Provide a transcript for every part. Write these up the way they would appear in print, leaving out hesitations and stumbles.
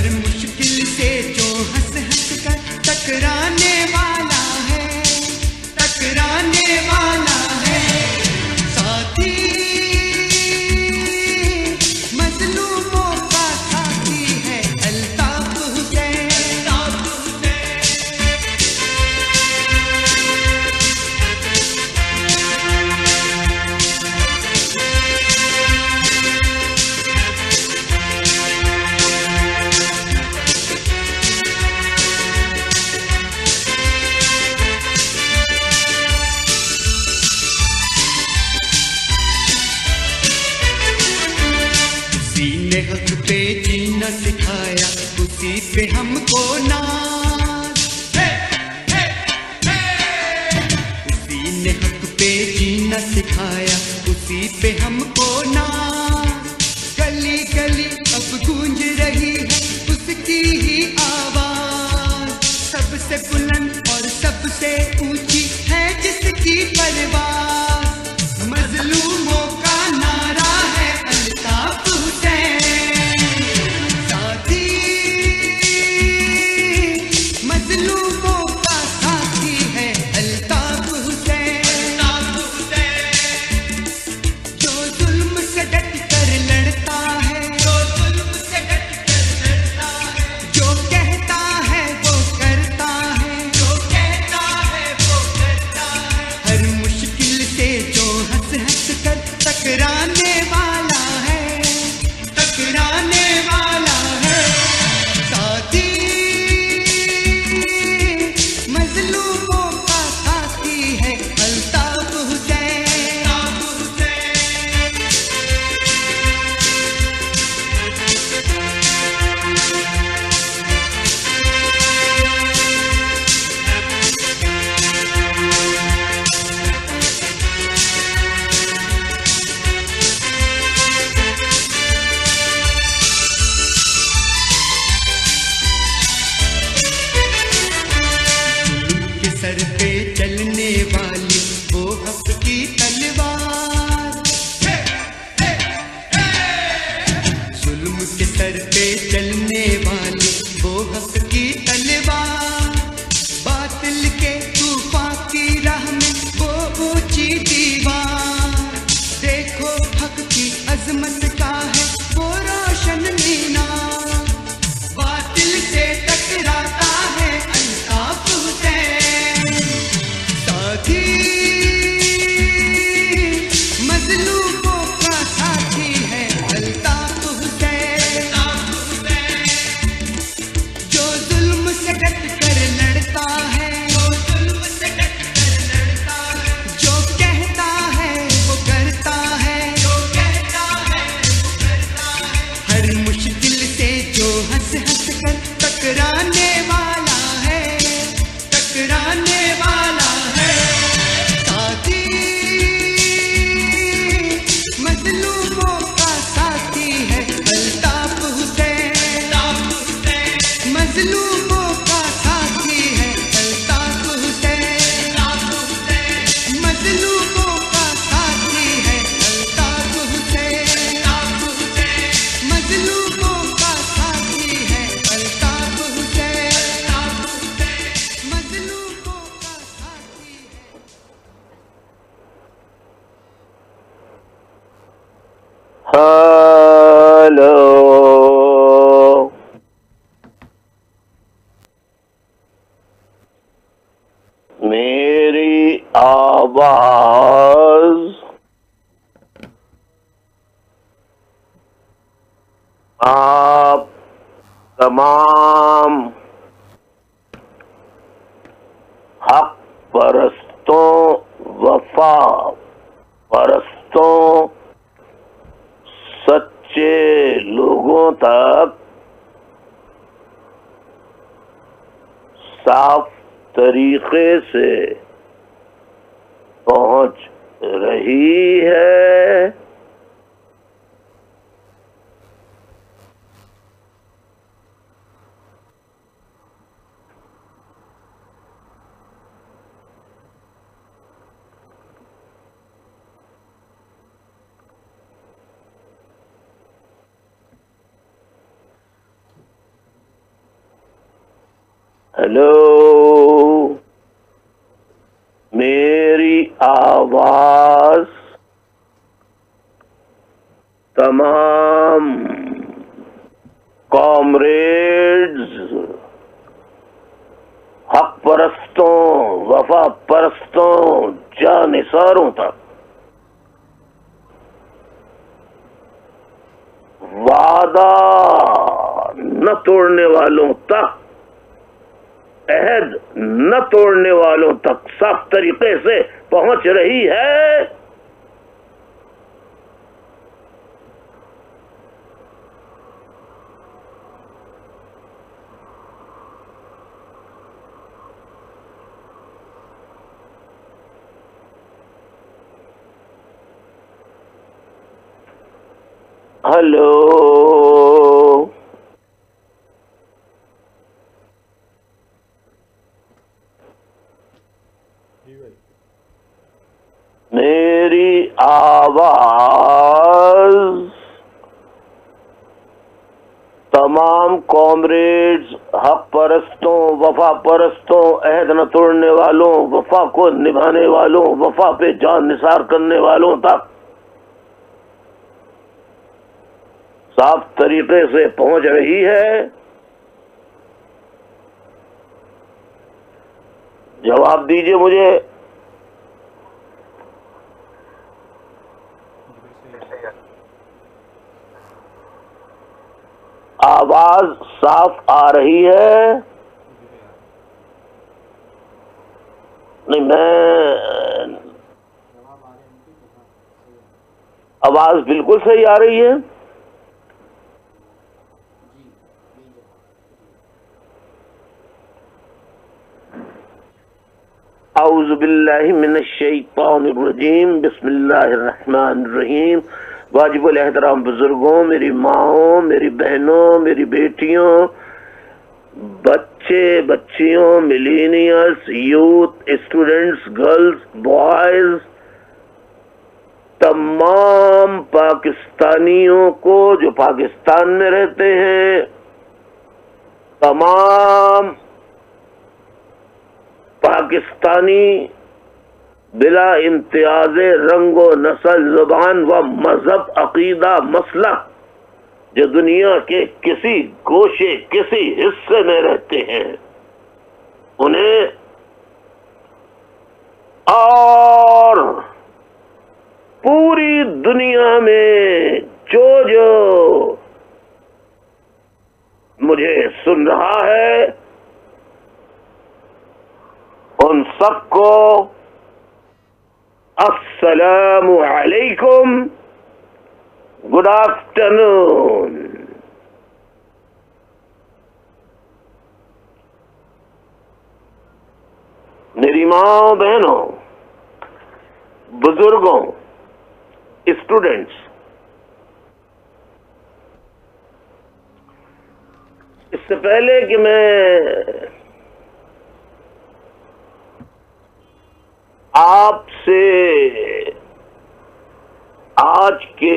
ہر مشکل سے جو ہنس ہنس کر ٹکرانے والا ہے، ٹکرانے والا ہے ساتھی، مظلوموں کا ساتھی ہے الطاف حسین، الطاف حسین۔ اسی نے حق پہ جینا سکھایا، اسی پہ ہم کو ناز، اسی نے حق پہ جینا سکھایا، اسی پہ ہم کو ناز، گلی گلی اب گونج رہی ہے اس کی ہی آواز، سب سے بلند اور سب سے اونچی ہے جس کی پرواز، مظلوموں کا نعرہ ہے الطاف حسین ساتھی، مظلوموں کا ساتھی ہے الطاف حسین، الطاف حسین۔ جو ظلم سے ڈٹ کر لڑتا ہے، جو ظلم سے ڈٹ کر لڑتا ہے، جو کہتا ہے وہ کرتا ہے، جو کہتا ہے وہ کرتا ہے، ہر مشکل سے جو ہنس ہنس کر ٹکرانے والا ہے، ٹکرانے والا ہے ساتھی، مظلوموں کا ساتھی ہے الطاف حسین، الطاف حسین۔ ظلم کے سر پہ چلنے والی وہ حق کی تلوار، ظلم کے سر پہ چلنے والی وہ حق کی تلوار، باطل کے طوفان کی راہ میں وہ اونچی دیوار، دیکھو حق کی عظمت کا ہے وہ روشن مینار، باطل سے ٹکراتا ہے الطاف حسین ساتھی، مظلوموں کا ساتھی ہے الطاف حسین، الطاف حسین۔ جو ظلم سے ڈٹ کر لڑتا ہے، جو ظلم سے ڈٹ کر لڑتا ہے، جو کہتا ہے وہ کرتا ہے، جو کہتا ہے وہ کرتا ہے، ہر مشکل سے جو ہنس ہنس کر ٹکرانے والا ہے، ٹکرانے والا ہے ساتھی، مظلوموں کا ساتھی ہے الطاف حسین، الطاف حسین۔ مظلوموں کا ساتھی ہے الطاف حسین، الطاف حسین۔ مظلوموں کا ساتھی ہے الطاف حسین، الطاف حسین۔ مظلوموں کا ساتھی ہے الطاف حسین، الطاف حسین۔ مظلوموں کا ساتھی ہے۔ ہیلو، میری آواز آپ تمام حق پرستوں، وفا پرستوں، سچے لوگوں تک صاف طریقے سے پہنچ رہی ہے۔ ہیلو، میری آواز تمام کامریڈز، حق پرستوں، وفا پرستوں، جانثاروں تک، وعدہ نہ توڑنے والوں تک، عہد نہ توڑنے والوں تک صاف طریقے سے پہنچ رہی ہے۔ ہلو، میری آواز تمام کامریڈز، حق پرستوں، وفا پرستوں، عہد نہ توڑنے والوں، وفا کو نبھانے والوں، وفا پہ جان نثار کرنے والوں تک صاف طریقے سے پہنچ رہی ہے۔ جواب دیجئے مجھے۔ آواز صاف آ رہی ہے؟ نہیں، میں آواز بالکل صحیح آ رہی ہے۔ اعوذ باللہ من الشیطان الرجیم، بسم اللہ الرحمن الرحیم۔ واجب الاحترام بزرگوں، میری ماؤں، میری بہنوں، میری بیٹیوں، بچے، بچیوں، ملینیئلز، یوتھ، اسٹوڈنٹس، گرلز، بوائز، تمام پاکستانیوں کو جو پاکستان میں رہتے ہیں، تمام پاکستانی بلا امتیاز رنگ و نسل، زبان و مذہب، عقیدہ، مسلک، جو دنیا کے کسی گوشے، کسی حصے میں رہتے ہیں، انہیں اور پوری دنیا میں جو مجھے سن رہا ہے، ان سب کو السلام علیکم، گڈ آفٹرنون۔ میری ماں، بہنوں، بزرگوں، اسٹوڈنٹس، اس سے پہلے کہ میں آپ سے آج کے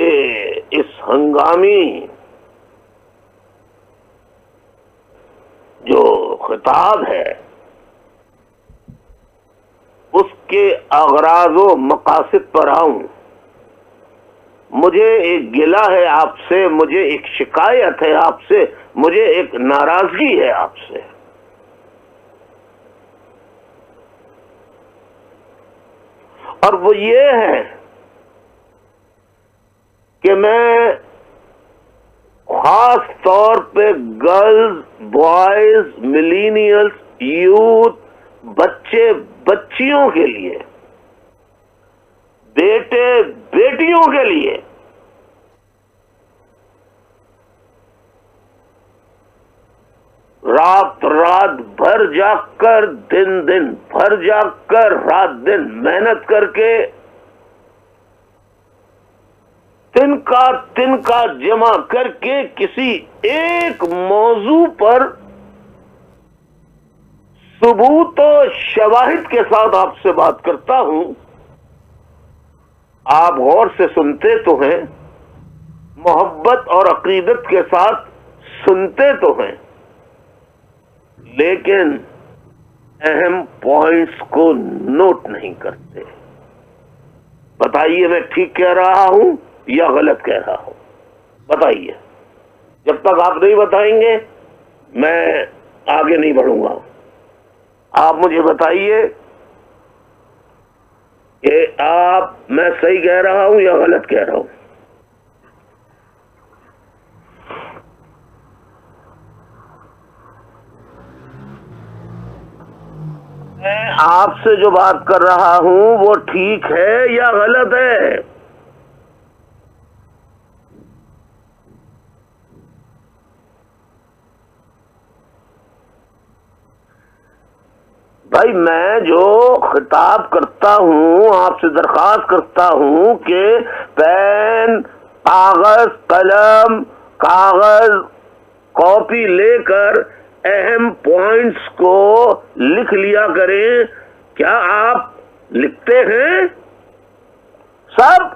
اس ہنگامی جو خطاب ہے اس کے اغراض و مقاصد پر آؤں، مجھے ایک گلہ ہے آپ سے، مجھے ایک شکایت ہے آپ سے، مجھے ایک ناراضگی ہے آپ سے۔ اور وہ یہ ہے کہ میں خاص طور پہ گرلز، بوائز، ملینیئلز، یوتھ، بچے، بچیوں کے لیے، بیٹے، بیٹیوں کے لیے رات رات بھر جاگ کر، دن دن بھر جاگ کر، رات دن محنت کر کے، تنکا جمع کر کے کسی ایک موضوع پر ثبوت و شواہد کے ساتھ آپ سے بات کرتا ہوں۔ آپ غور سے سنتے تو ہیں، محبت اور عقیدت کے ساتھ سنتے تو ہیں، لیکن اہم پوائنٹس کو نوٹ نہیں کرتے. بتائیے میں ٹھیک کہہ رہا ہوں یا غلط کہہ رہا ہوں؟ بتائیے. جب تک آپ نہیں بتائیں گے میں آگے نہیں بڑھوں گا. آپ مجھے بتائیے کہ میں صحیح کہہ رہا ہوں یا غلط کہہ رہا ہوں. میں آپ سے جو بات کر رہا ہوں وہ ٹھیک ہے یا غلط ہے؟ بھائی میں جو خطاب کرتا ہوں آپ سے درخواست کرتا ہوں کہ پین کاغذ قلم کاغذ کاپی لے کر اہم پوائنٹس کو لکھ لیا کریں. کیا آپ لکھتے ہیں سب؟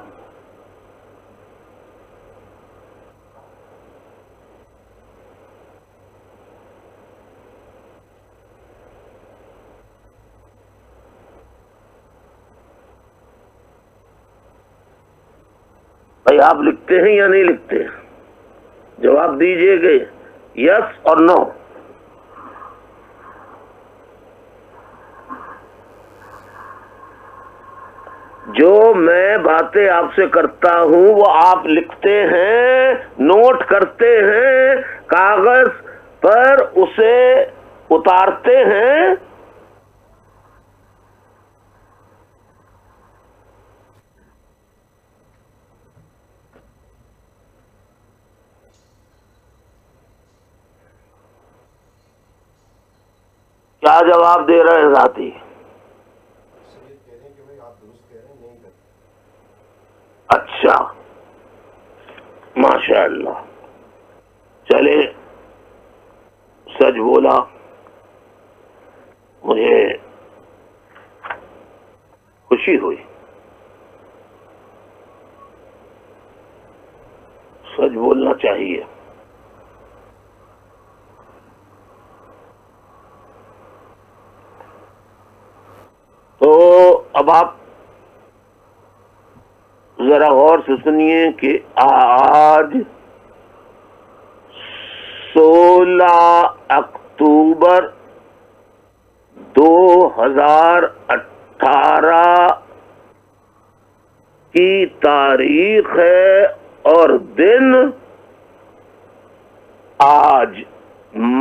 بھائی آپ لکھتے ہیں یا نہیں لکھتے؟ جواب دیجئے کہ یس اور نو. جو میں باتیں آپ سے کرتا ہوں وہ آپ لکھتے ہیں، نوٹ کرتے ہیں، کاغذ پر اسے اتارتے ہیں. کیا جواب دے رہے ہیں ساتھی؟ اچھا ماشاء اللہ. چلے سچ بولا، مجھے خوشی ہوئی. سچ بولنا چاہیے. تو اب آپ ذرا غور سے سنیے کہ آج 16 اکتوبر 2018 کی تاریخ ہے اور دن آج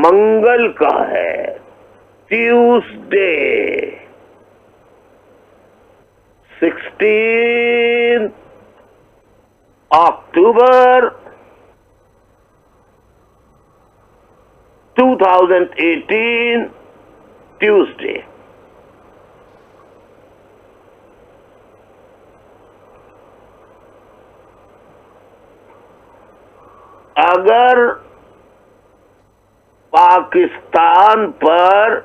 منگل کا ہے، ٹیوزڈے 16 اکتوبر 2018 ٹیوزڈے. اگر پاکستان پر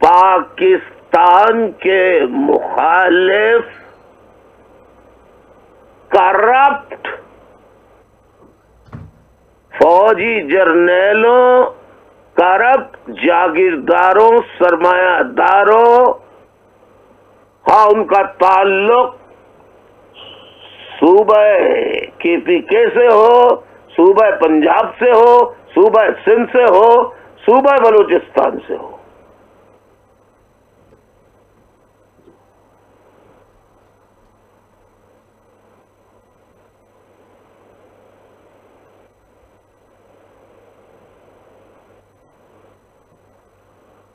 پاکستان کے مخالف کرپٹ فوجی جرنیلوں، کرپٹ جاگیرداروں، سرمایہ داروں، ہاں ان کا تعلق صوبہ KPK سے ہو، صوبہ پنجاب سے ہو، صوبہ سندھ سے ہو، صوبہ بلوچستان سے ہو،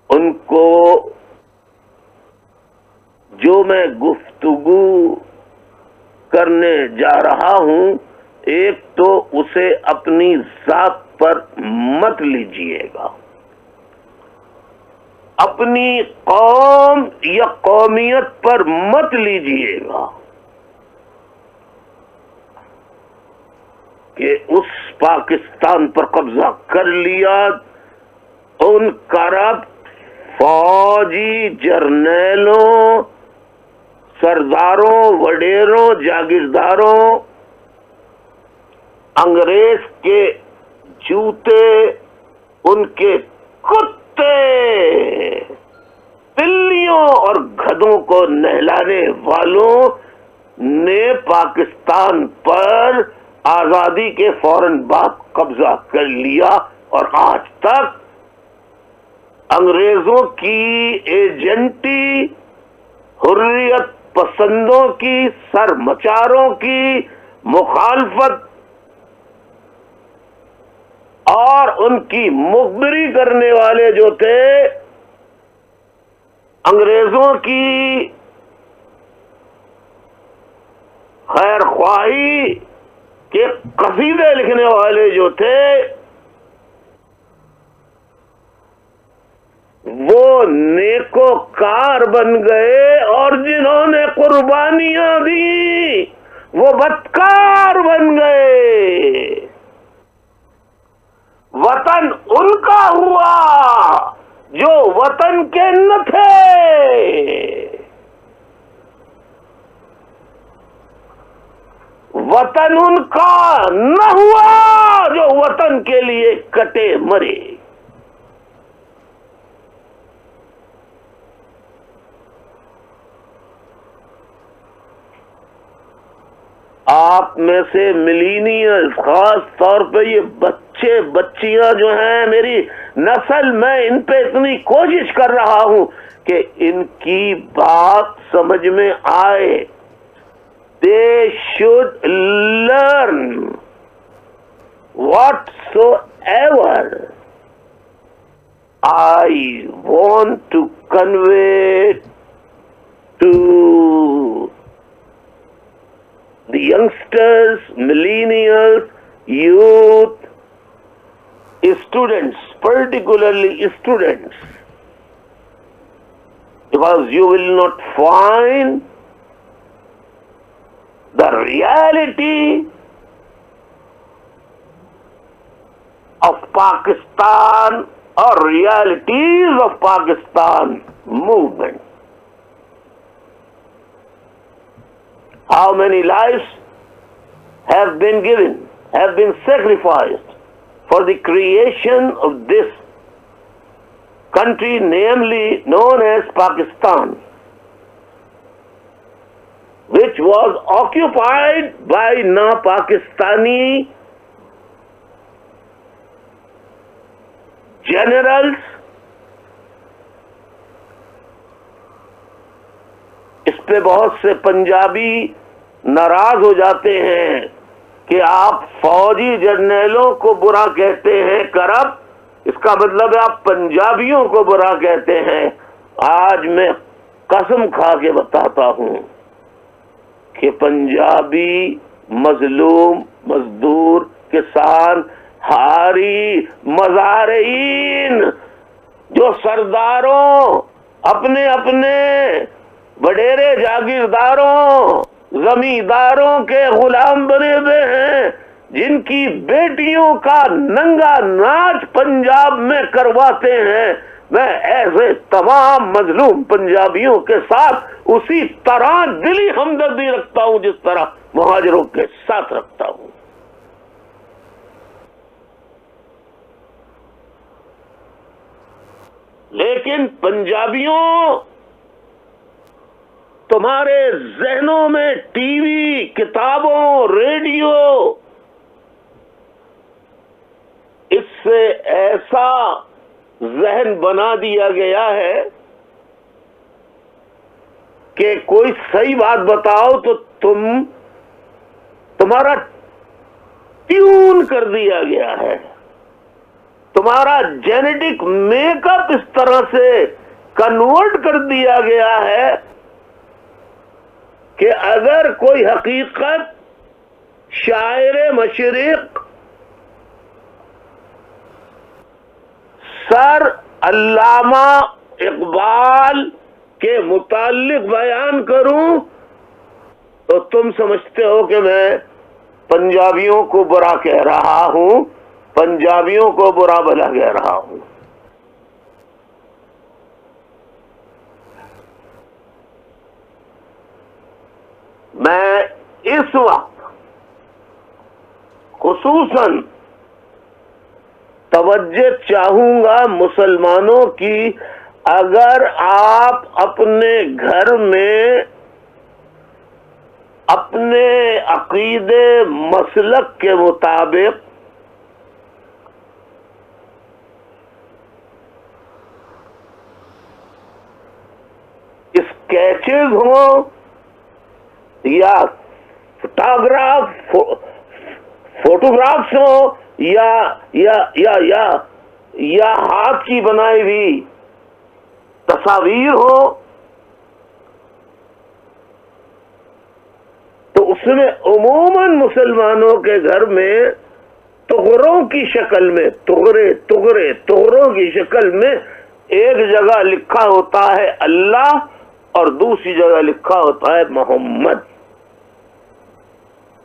ان کو جو میں گفتگو کرنے جا رہا ہوں، ایک تو اسے اپنی ذات پر مت لیجئے گا، اپنی قوم یا قومیت پر مت لیجئے گا کہ اس پاکستان پر قبضہ کر لیا. ان کرپٹ فوجی جرنیلوں، سرداروں، وڈیروں، جاگیرداروں، انگریز کے جوتے، ان کے کتے کتے بلیوں اور گدھوں کو نہلانے والوں نے پاکستان پر آزادی کے فوراً بعد قبضہ کر لیا، اور آج تک انگریزوں کی ایجنٹی، حریت پسندوں کی، سرمچاروں کی مخالفت اور ان کی مخبری کرنے والے جو تھے، انگریزوں کی خیر خواہی کے قصیدے لکھنے والے جو تھے، وہ نیکوکار بن گئے، اور جنہوں نے قربانیاں دی وہ بدکار بن گئے۔ وطن ان کا ہوا جو وطن کے نہ تھے، وطن ان کا نہ ہوا جو وطن کے لیے کٹے مرے۔ آپ میں سے ملینیئرز، خاص طور پہ یہ بچے بچیاں جو ہیں میری نسل، میں ان پہ اتنی کوشش کر رہا ہوں کہ ان کی بات سمجھ میں آئے۔ They should learn whatsoever I want to convey to the youngsters, millennials, youth, students, particularly students, because you will not find the reality of Pakistan or realities of Pakistan movement. How many lives have been given, have been sacrificed for the creation of this country, namely known as Pakistan, which was occupied by na-Pakistani generals. اس پہ بہت سے پنجابی ناراض ہو جاتے ہیں کہ آپ فوجی جرنیلوں کو برا کہتے ہیں کرپٹ، اس کا مطلب ہے آپ پنجابیوں کو برا کہتے ہیں۔ آج میں قسم کھا کے بتاتا ہوں کہ پنجابی مظلوم، مزدور، کسان، ہاری، مزارعین، جو سرداروں، اپنے اپنے وڈیرے جاگیرداروں، زمینداروں کے غلام بنے ہوئے ہیں، جن کی بیٹیوں کا ننگا ناچ پنجاب میں کرواتے ہیں، میں ایسے تمام مظلوم پنجابیوں کے ساتھ اسی طرح دلی ہمدردی رکھتا ہوں جس طرح مہاجروں کے ساتھ رکھتا ہوں۔ لیکن پنجابیوں، تمہارے ذہنوں میں ٹی وی، کتابوں، ریڈیو، اس سے ایسا ذہن بنا دیا گیا ہے کہ کوئی صحیح بات بتاؤ تو تمہارا ٹیون کر دیا گیا ہے، تمہارا جینیٹک میک اپ اس طرح سے کنورٹ کر دیا گیا ہے کہ اگر کوئی حقیقت شاعر مشرق سر علامہ اقبال کے متعلق بیان کروں تو تم سمجھتے ہو کہ میں پنجابیوں کو برا کہہ رہا ہوں، پنجابیوں کو برا بھلا کہہ رہا ہوں۔ میں اس وقت خصوصاً توجہ چاہوں گا مسلمانوں کی، اگر آپ اپنے گھر میں اپنے عقیدے مسلک کے مطابق اسکیچز ہوں یا فوٹوگرافس ہوں یا ہاتھ کی بنائی ہوئی تصاویر ہوں، تو اس میں عموماً مسلمانوں کے گھر میں تغروں کی شکل میں تغروں کی شکل میں ایک جگہ لکھا ہوتا ہے اللہ اور دوسری جگہ لکھا ہوتا ہے محمد.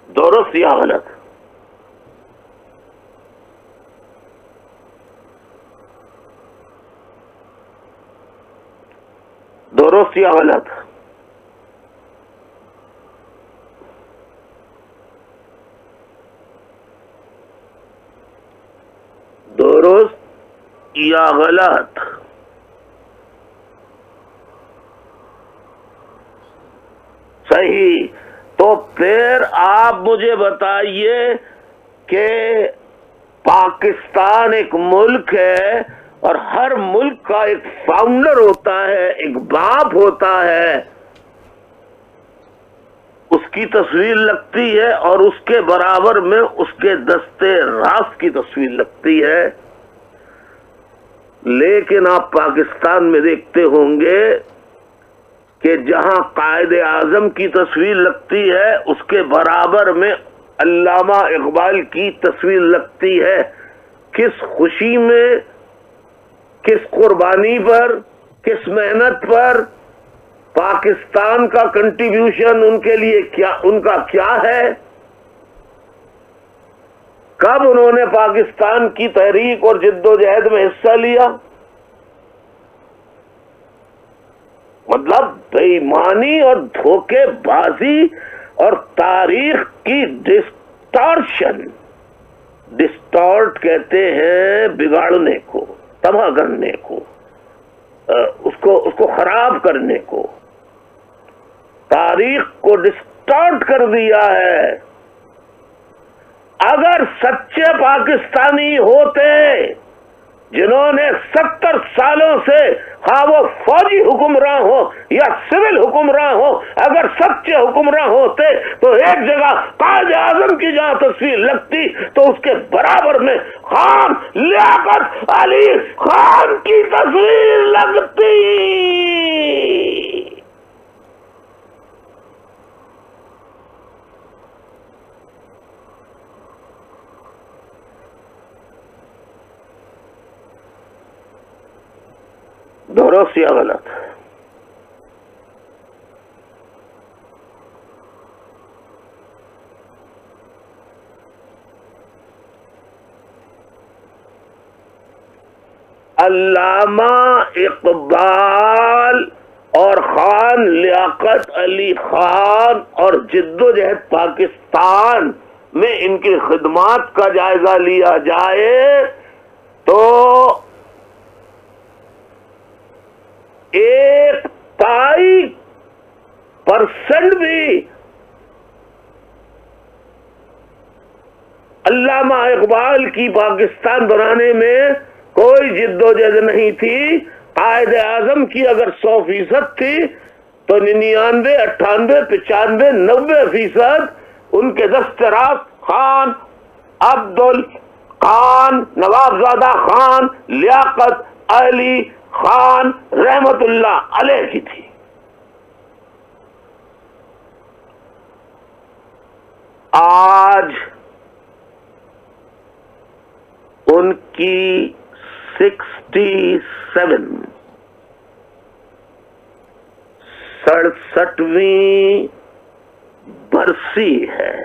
درست یا غلط؟ درست یا غلط؟ درست یا غلط؟ صحیح. تو پھر آپ مجھے بتائیے کہ پاکستان ایک ملک ہے اور ہر ملک کا ایک فاؤنڈر ہوتا ہے، ایک باپ ہوتا ہے، اس کی تصویر لگتی ہے اور اس کے برابر میں اس کے دستے راست کی تصویر لگتی ہے. لیکن آپ پاکستان میں دیکھتے ہوں گے کہ جہاں قائد اعظم کی تصویر لگتی ہے اس کے برابر میں علامہ اقبال کی تصویر لگتی ہے. کس خوشی میں، کس قربانی پر، کس محنت پر، پاکستان کا کنٹریبیوشن ان کے لیے کیا، ان کا کیا ہے؟ کب انہوں نے پاکستان کی تحریک اور جد و جہد میں حصہ لیا؟ مطلب بے ایمانی اور دھوکے بازی اور تاریخ کی ڈسٹارٹ کہتے ہیں بگاڑنے کو، تباہ کرنے کو، اس کو خراب کرنے کو. تاریخ کو ڈسٹارٹ کر دیا ہے. اگر سچے پاکستانی ہوتے جنہوں نے 70 سالوں سے خواہ وہ فوجی حکمراں ہو یا سول حکمراں ہو، اگر سچے حکمراں ہوتے تو ایک جگہ قائد اعظم کی جہاں تصویر لگتی تو اس کے برابر میں خان لیاقت علی خان کی تصویر لگتی. درست یا غلط؟ علامہ اقبال اور خان لیاقت علی خان اور جد و جہد پاکستان میں ان کی خدمات کا جائزہ لیا جائے تو 1% بھی علامہ اقبال کی پاکستان بنانے میں کوئی جد و جہد نہیں تھی. قائد اعظم کی اگر 100% تھی تو 99, 98, 95, 90% ان کے دسترات خان، عبدال خان، نوابزادہ خان، لیاقت علی خان رحمت اللہ علیہ کی تھی. آج ان کی 67ویں برسی ہے.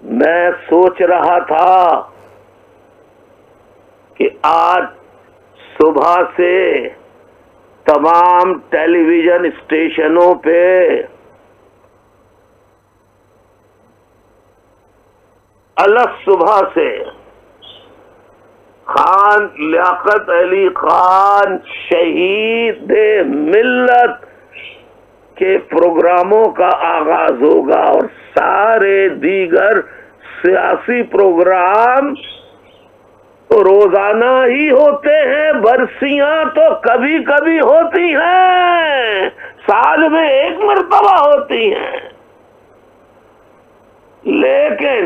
میں سوچ رہا تھا کہ آج صبح سے تمام ٹیلی ویژن اسٹیشنوں پہ الگ صبح سے خان لیاقت علی خان شہید ملت کے پروگراموں کا آغاز ہوگا، اور سارے دیگر سیاسی پروگرام تو روزانہ ہی ہوتے ہیں، برسیاں تو کبھی کبھی ہوتی ہیں، سال میں ایک مرتبہ ہوتی ہیں، لیکن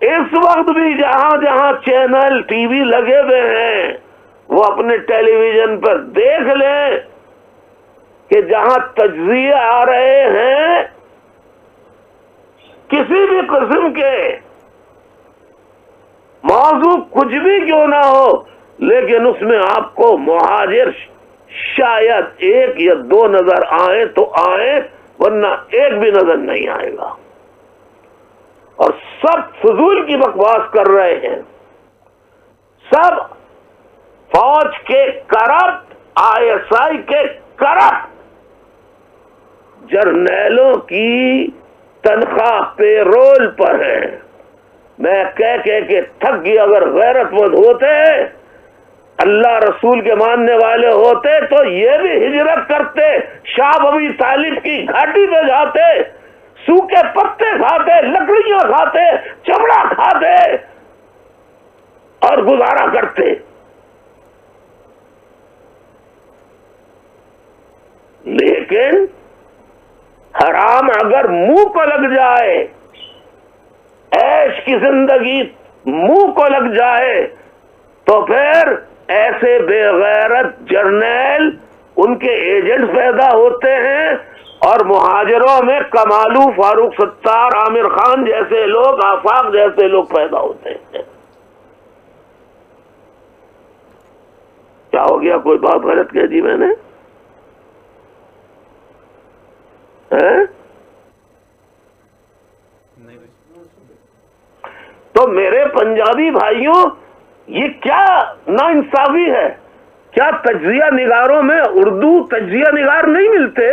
اس وقت بھی جہاں جہاں چینل ٹی وی لگے ہوئے ہیں وہ اپنے ٹیلی ویژن پر دیکھ لیں کہ جہاں تجزیے آ رہے ہیں کسی بھی قسم کے، موضوع کچھ بھی کیوں نہ ہو، لیکن اس میں آپ کو مہاجر شاید ایک یا دو نظر آئے تو آئے، ورنہ ایک بھی نظر نہیں آئے گا، اور سب فضول کی بکواس کر رہے ہیں، سب فوج کے کرپٹ، آئی ایس آئی کے کرپٹ جرنیلوں کی تنخواہ پے رول پر ہے۔ میں کہہ کے تھک گیا، اگر غیرت مند ہوتے، اللہ رسول کے ماننے والے ہوتے تو یہ بھی ہجرت کرتے، شاہ ابی طالب کی گھاٹی پہ جاتے، سوکھے پتے کھاتے، لکڑیاں کھاتے، چمڑا کھاتے اور گزارا کرتے، لیکن حرام اگر منہ کو لگ جائے، عیش کی زندگی منہ کو لگ جائے، تو پھر ایسے بے غیرت جرنیل ان کے ایجنٹ پیدا ہوتے ہیں، اور مہاجروں میں کمالو، فاروق ستار، عامر خان جیسے لوگ، آفاق جیسے لوگ پیدا ہوتے ہیں۔ کیا ہو گیا؟ کوئی بات غلط کہہ دی میں نے؟ تو میرے پنجابی بھائیوں، یہ کیا ناانصافی ہے؟ کیا تجزیہ نگاروں میں اردو تجزیہ نگار نہیں ملتے؟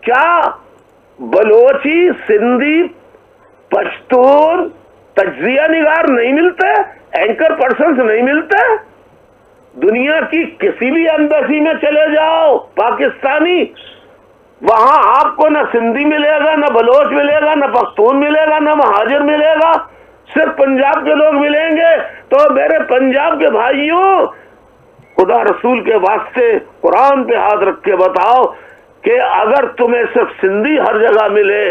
کیا بلوچی، سندھی، پشتون تجزیہ نگار نہیں ملتے؟ اینکر پرسنز نہیں ملتے؟ دنیا کی کسی بھی ایمبیسی میں چلے جاؤ پاکستانی، وہاں آپ کو نہ سندھی ملے گا، نہ بلوچ ملے گا، نہ پختون ملے گا، نہ مہاجر ملے گا، صرف پنجاب کے لوگ ملیں گے۔ تو میرے پنجاب کے بھائیوں، خدا رسول کے واسطے قرآن پہ ہاتھ رکھ کے بتاؤ کہ اگر تمہیں صرف سندھی ہر جگہ ملے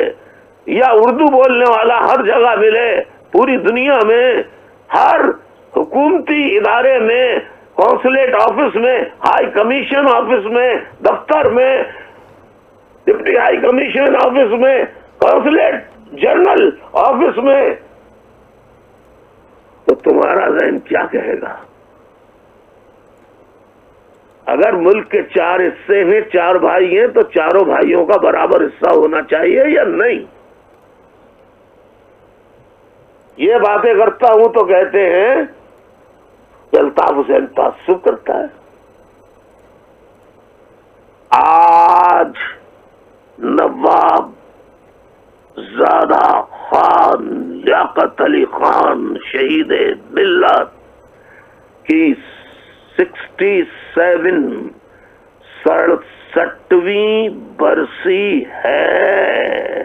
یا اردو بولنے والا ہر جگہ ملے، پوری دنیا میں ہر حکومتی ادارے میں، قونصلیٹ آفس میں، ہائی کمیشن آفس میں، دفتر میں، ڈپٹی ہائی کمیشن آفس میں، قونصلیٹ جنرل آفس میں، تو تمہارا ذہن کیا کہے گا؟ اگر ملک کے 4 حصے ہیں، 4 بھائی ہیں، تو چاروں بھائیوں کا برابر حصہ ہونا چاہیے یا نہیں؟ یہ باتیں کرتا ہوں تو کہتے ہیں کہ الطاف حسین تعصب کرتا ہے۔ آج نواب زادہ خان لیاقت علی خان شہید ملت کی 67ویں برسی ہے،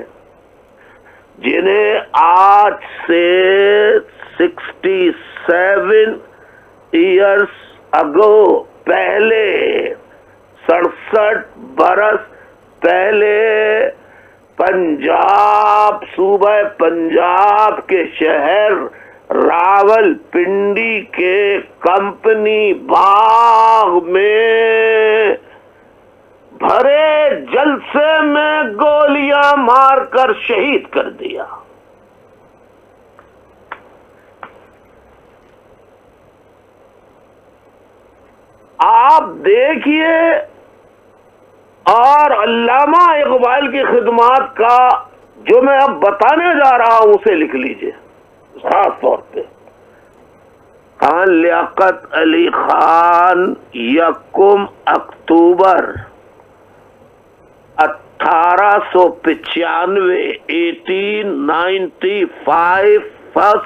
جنہیں آج سے 67 ایئرس اگو، پہلے 67 برس پہلے پنجاب، صوبہ پنجاب کے شہر راول پنڈی کے کمپنی باغ میں بھرے جلسے میں گولیاں مار کر شہید کر دیا۔ آپ دیکھیے، اور علامہ اقبال کی خدمات کا جو میں اب بتانے جا رہا ہوں اسے لکھ لیجئے خاص طور پہ۔ خان لیاقت علی خان 1 اکتوبر 1895, 1895, 1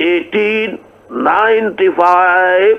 1895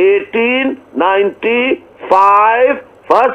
1895 1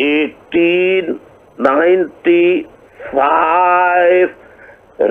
1895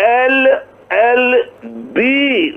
LLB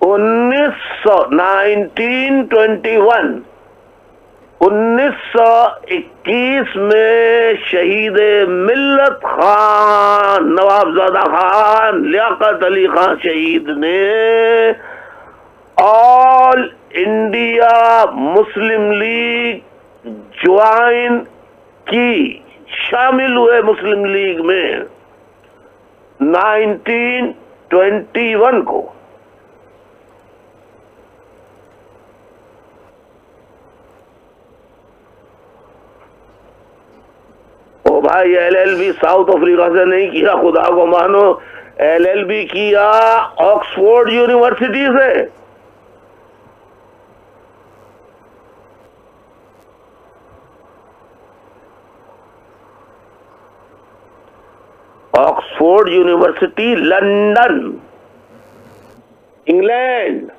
19 1921 میں شہید ملت خان نوابزادہ خان لیاقت علی خان شہید نے آل انڈیا مسلم لیگ جوائن کی، شامل ہوئے مسلم لیگ میں 1921 کو۔ او بھائی LLB ساؤتھ افریقہ سے نہیں کیا، خدا کو مانو، LLB کیا آکسفورڈ یونیورسٹی سے۔ Oxford university London, England.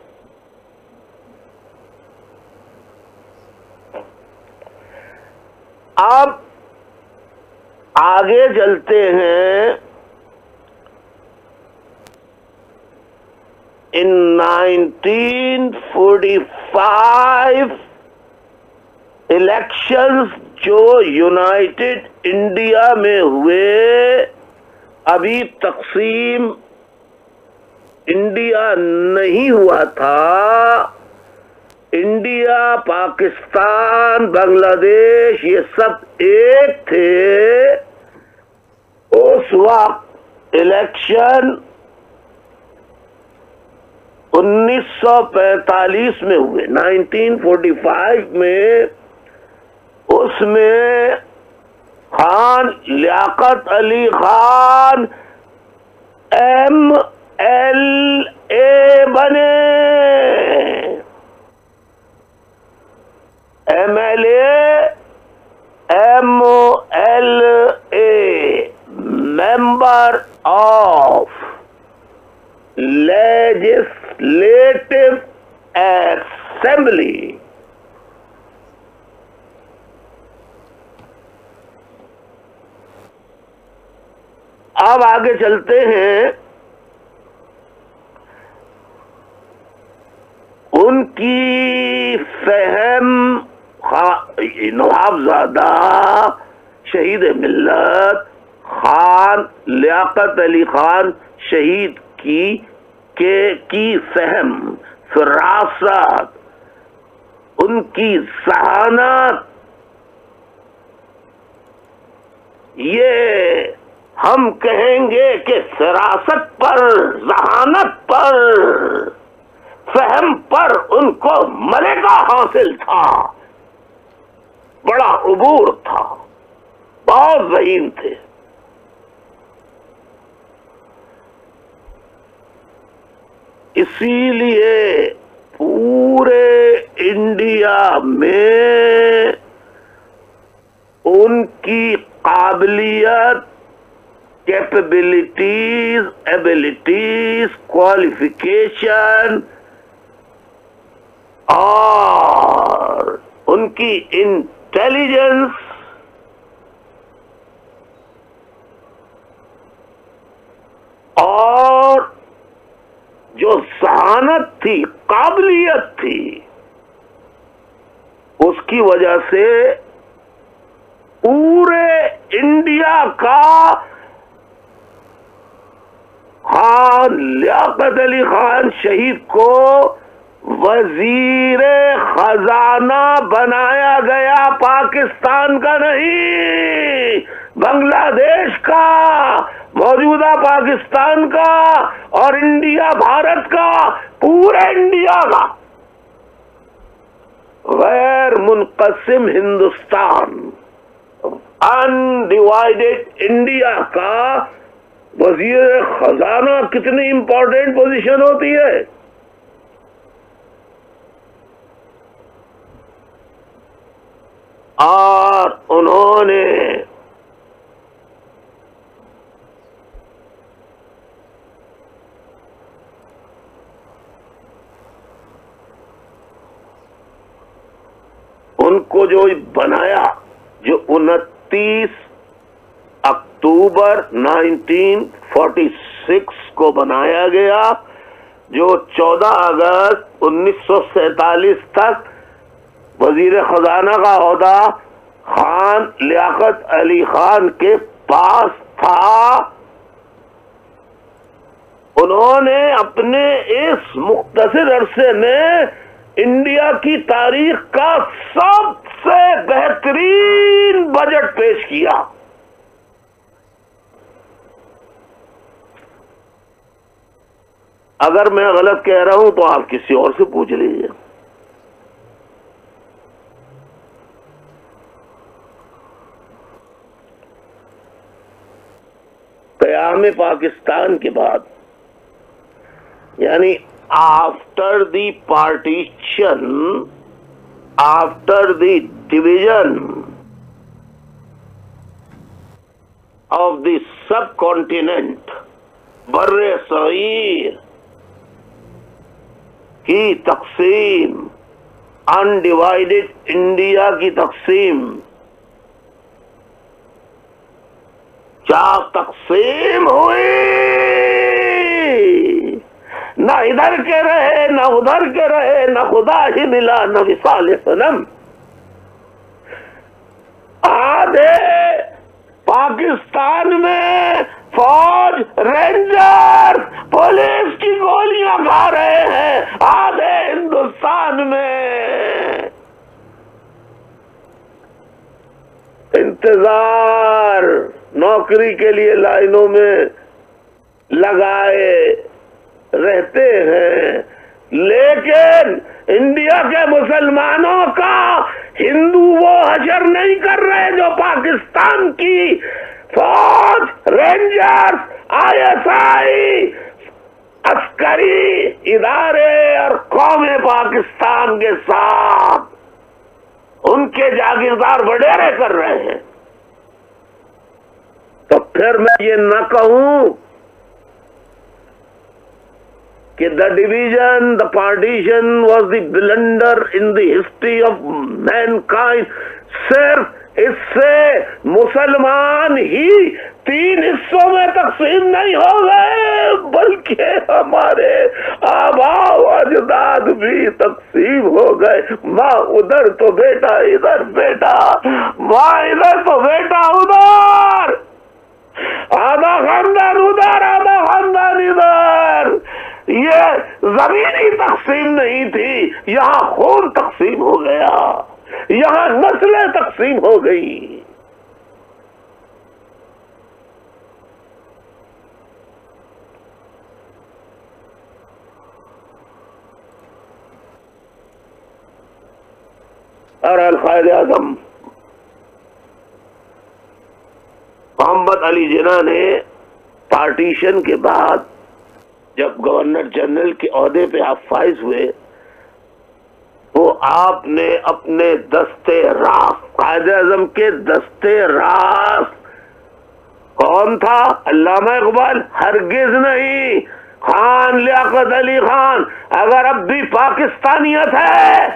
اب آگے چلتے ہیں۔ ان 1945 الیکشنز جو یونائٹڈ انڈیا میں ہوئے، ابھی تقسیم انڈیا نہیں ہوا تھا، انڈیا پاکستان بنگلہ دیش یہ سب ایک تھے۔ اس وقت الیکشن 1945 میں ہوئے، 1945 میں، اس میں خان لیاقت علی خان MLA بنے، MLA member of legislative assembly. اب آگے چلتے ہیں۔ ان کی فہم نوابزادہ شہید ملت خان لیاقت علی خان شہید کی فہم، فراست، ان کی ذہانت، یہ ہم کہیں گے کہ فراست پر، ذہانت پر، فہم پر ان کو ملکہ حاصل تھا، بڑا عبور تھا، بہت ذہین تھے۔ اسی لیے پورے انڈیا میں ان کی قابلیت، کیپیبلٹیز، ایبلٹیز، کوالیفیکیشن اور ان کی انٹیلیجنس اور جو ذہانت تھی، قابلیت تھی، اس کی وجہ سے پورے انڈیا کا خان لیاقت علی خان شہید کو وزیر خزانہ بنایا گیا، پاکستان کا نہیں، بنگلہ دیش کا، موجودہ پاکستان کا اور انڈیا بھارت کا، پورے انڈیا کا، غیر منقسم ہندوستان، انڈیوائیڈڈ انڈیا کا وزیر خزانہ کتنی امپورٹنٹ پوزیشن ہوتی ہے۔ اور انہوں نے ان کو جو بنایا، جو 29 اکتوبر 1946 کو بنایا گیا، جو 14 اگست 1947 تک وزیر خزانہ کا عہدہ خان لیاقت علی خان کے پاس تھا، انہوں نے اپنے اس مختصر عرصے میں انڈیا کی تاریخ کا سب سے بہترین بجٹ پیش کیا۔ اگر میں غلط کہہ رہا ہوں تو آپ کسی اور سے پوچھ لیجیے۔ قیام پاکستان کے بعد، یعنی after the partition, after the division of the sub continent, بر صغیر کی تقسیم، انڈیوائیڈڈ انڈیا کی تقسیم، کیا تقسیم ہوئی؟ نہ ادھر کے رہے نہ ادھر کے رہے، نہ خدا ہی ملا نہ وصال صنم۔ آدھے پاکستان میں فوج، رینجر، پولیس کی گولیاں کھا رہے ہیں، آدھے ہندوستان میں انتظار، نوکری کے لیے لائنوں میں لگائے رہتے ہیں، لیکن انڈیا کے مسلمانوں کا ہندو وہ حشر نہیں کر رہے جو پاکستان کی فوج، رینجرز، آئی ایس آئی، عسکری ادارے اور قوم پاکستان کے ساتھ ان کے جاگیردار وڈیرے کر رہے ہیں۔ تو پھر میں یہ نہ کہوں کہ the division, the partition was the blunder in the history of mankind. صرف اس سے مسلمان ہی 3 حصوں میں تقسیم نہیں ہو گئے، بلکہ ہمارے آباء و اجداد بھی تقسیم ہو گئے۔ ماں ادھر تو بیٹا ادھر، بیٹا ماں ادھر تو بیٹا ادھر، آدھا خاندان ادھر آدھا خاندان ادھر۔ یہ زمینی تقسیم نہیں تھی، یہاں خون تقسیم ہو گیا، یہاں نسلیں تقسیم ہو گئی۔ اور القائد اعظم محمد علی جناح نے پارٹیشن کے بعد جب گورنر جنرل کے عہدے پہ آپ فائز ہوئے تو آپ نے اپنے دستے راست، قائد اعظم کے دستے راست کون تھا؟ علامہ اقبال؟ ہرگز نہیں، خان لیاقت علی خان۔ اگر اب بھی پاکستانیت ہے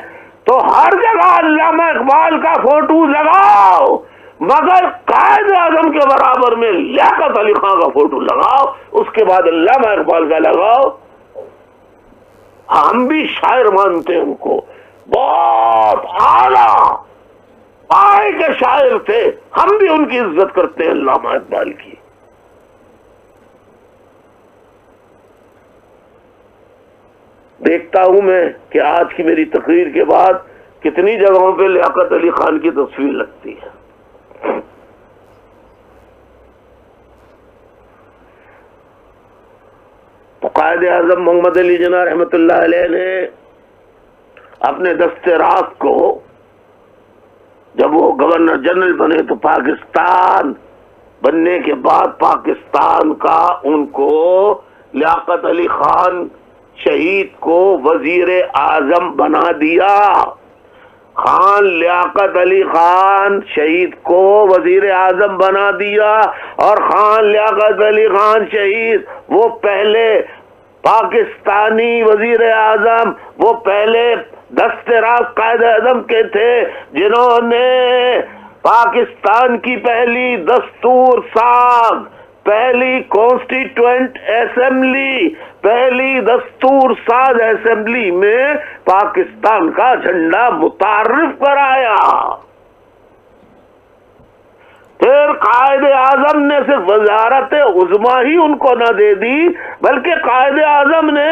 تو ہر جگہ علامہ اقبال کا فوٹو لگاؤ، مگر قائد اعظم کے برابر میں لیاقت علی خان کا فوٹو لگاؤ، اس کے بعد علامہ اقبال کا لگاؤ۔ ہم بھی شاعر مانتے ہیں ان کو، بہت اعلیٰ پائے کے شاعر تھے، ہم بھی ان کی عزت کرتے ہیں علامہ اقبال کی۔ دیکھتا ہوں میں کہ آج کی میری تقریر کے بعد کتنی جگہوں پہ لیاقت علی خان کی تصویر لگتی ہے۔ تو قائد اعظم محمد علی جناح رحمۃ اللہ علیہ نے اپنے دستے راست کو جب وہ گورنر جنرل بنے تو پاکستان بننے کے بعد پاکستان کا ان کو لیاقت علی خان شہید کو وزیر اعظم بنا دیا۔ خان لیاقت علی خان شہید کو وزیر اعظم بنا دیا، اور خان لیاقت علی خان شہید وہ پہلے پاکستانی وزیر اعظم، وہ پہلے دست راست قائد اعظم کے تھے جنہوں نے پاکستان کی پہلی دستور ساز، پہلی کانسٹیٹوئنٹ اسمبلی، پہلی دستور ساز اسمبلی میں پاکستان کا جھنڈا متعارف کرایا. پھر قائد اعظم نے صرف وزارت عظمیٰ ہی ان کو نہ دے دی، بلکہ قائد اعظم نے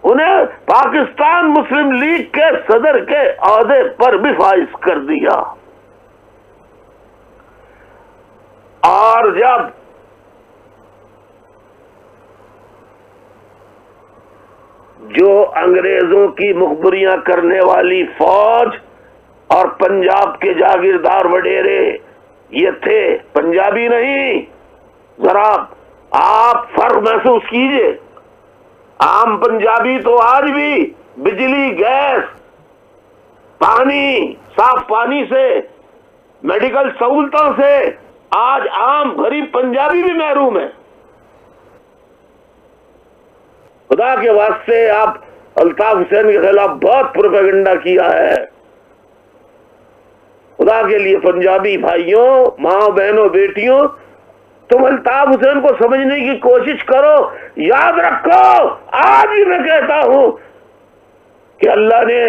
انہیں پاکستان مسلم لیگ کے صدر کے عہدے پر بھی فائز کر دیا. اور جب جو انگریزوں کی مخبریاں کرنے والی فوج اور پنجاب کے جاگیردار وڈیرے یہ تھے، پنجابی نہیں، ذرا آپ فرق محسوس کیجئے. عام پنجابی تو آج بھی بجلی، گیس، پانی، صاف پانی سے، میڈیکل سہولتوں سے آج عام غریب پنجابی بھی محروم ہے. خدا کے واسطے آپ الطاف حسین کے خلاف بہت پروپیگنڈا کیا ہے. خدا کے لیے پنجابی بھائیوں، ماں بہنوں، بیٹیوں، تم الطاف حسین کو سمجھنے کی کوشش کرو. یاد رکھو، آج بھی میں کہتا ہوں کہ اللہ نے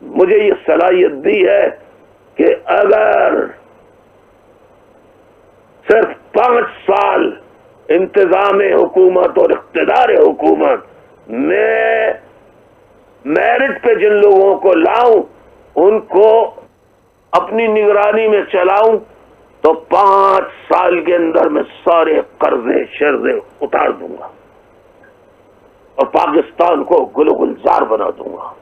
مجھے یہ صلاحیت دی ہے کہ اگر صرف 5 سال انتظام حکومت اور اقتدار حکومت میں میرٹ پہ جن لوگوں کو لاؤں، ان کو اپنی نگرانی میں چلاؤں، تو 5 سال کے اندر میں سارے قرضے شرضے اتار دوں گا اور پاکستان کو گل و گلزار بنا دوں گا.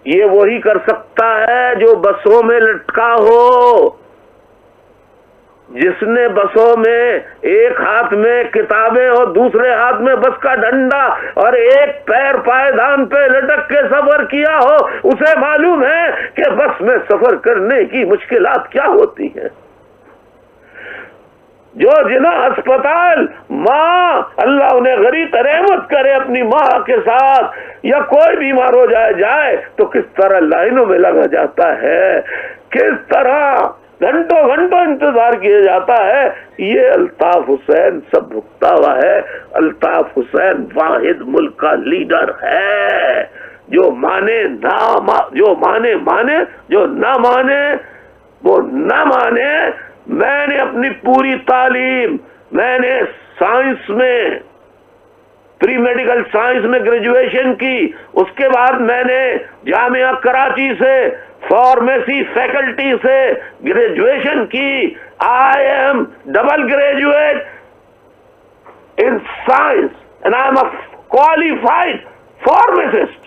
یہ وہی کر سکتا ہے جو بسوں میں لٹکا ہو، جس نے بسوں میں ایک ہاتھ میں کتابیں اور دوسرے ہاتھ میں بس کا ڈنڈا اور ایک پیر پائیدان پہ لٹک کے سفر کیا ہو. اسے معلوم ہے کہ بس میں سفر کرنے کی مشکلات کیا ہوتی ہیں. جو جنا ہسپتال ماں، اللہ انہیں غریب رحمت کرے اپنی ماں کے ساتھ، یا کوئی بیمار ہو جائے تو کس طرح لائنوں میں لگا جاتا ہے، کس طرح گھنٹوں گھنٹوں انتظار کیا جاتا ہے. یہ الطاف حسین سب بھگتا ہوا ہے. الطاف حسین واحد ملک کا لیڈر ہے جو مانے جو مانے مانے، جو نہ مانے وہ نہ مانے. میں نے اپنی پوری تعلیم، میں نے سائنس میں، پری میڈیکل سائنس میں گریجویشن کی، اس کے بعد میں نے جامعہ کراچی سے فارمیسی فیکلٹی سے گریجویشن کی. I'm double graduate in science and I'm a qualified pharmacist.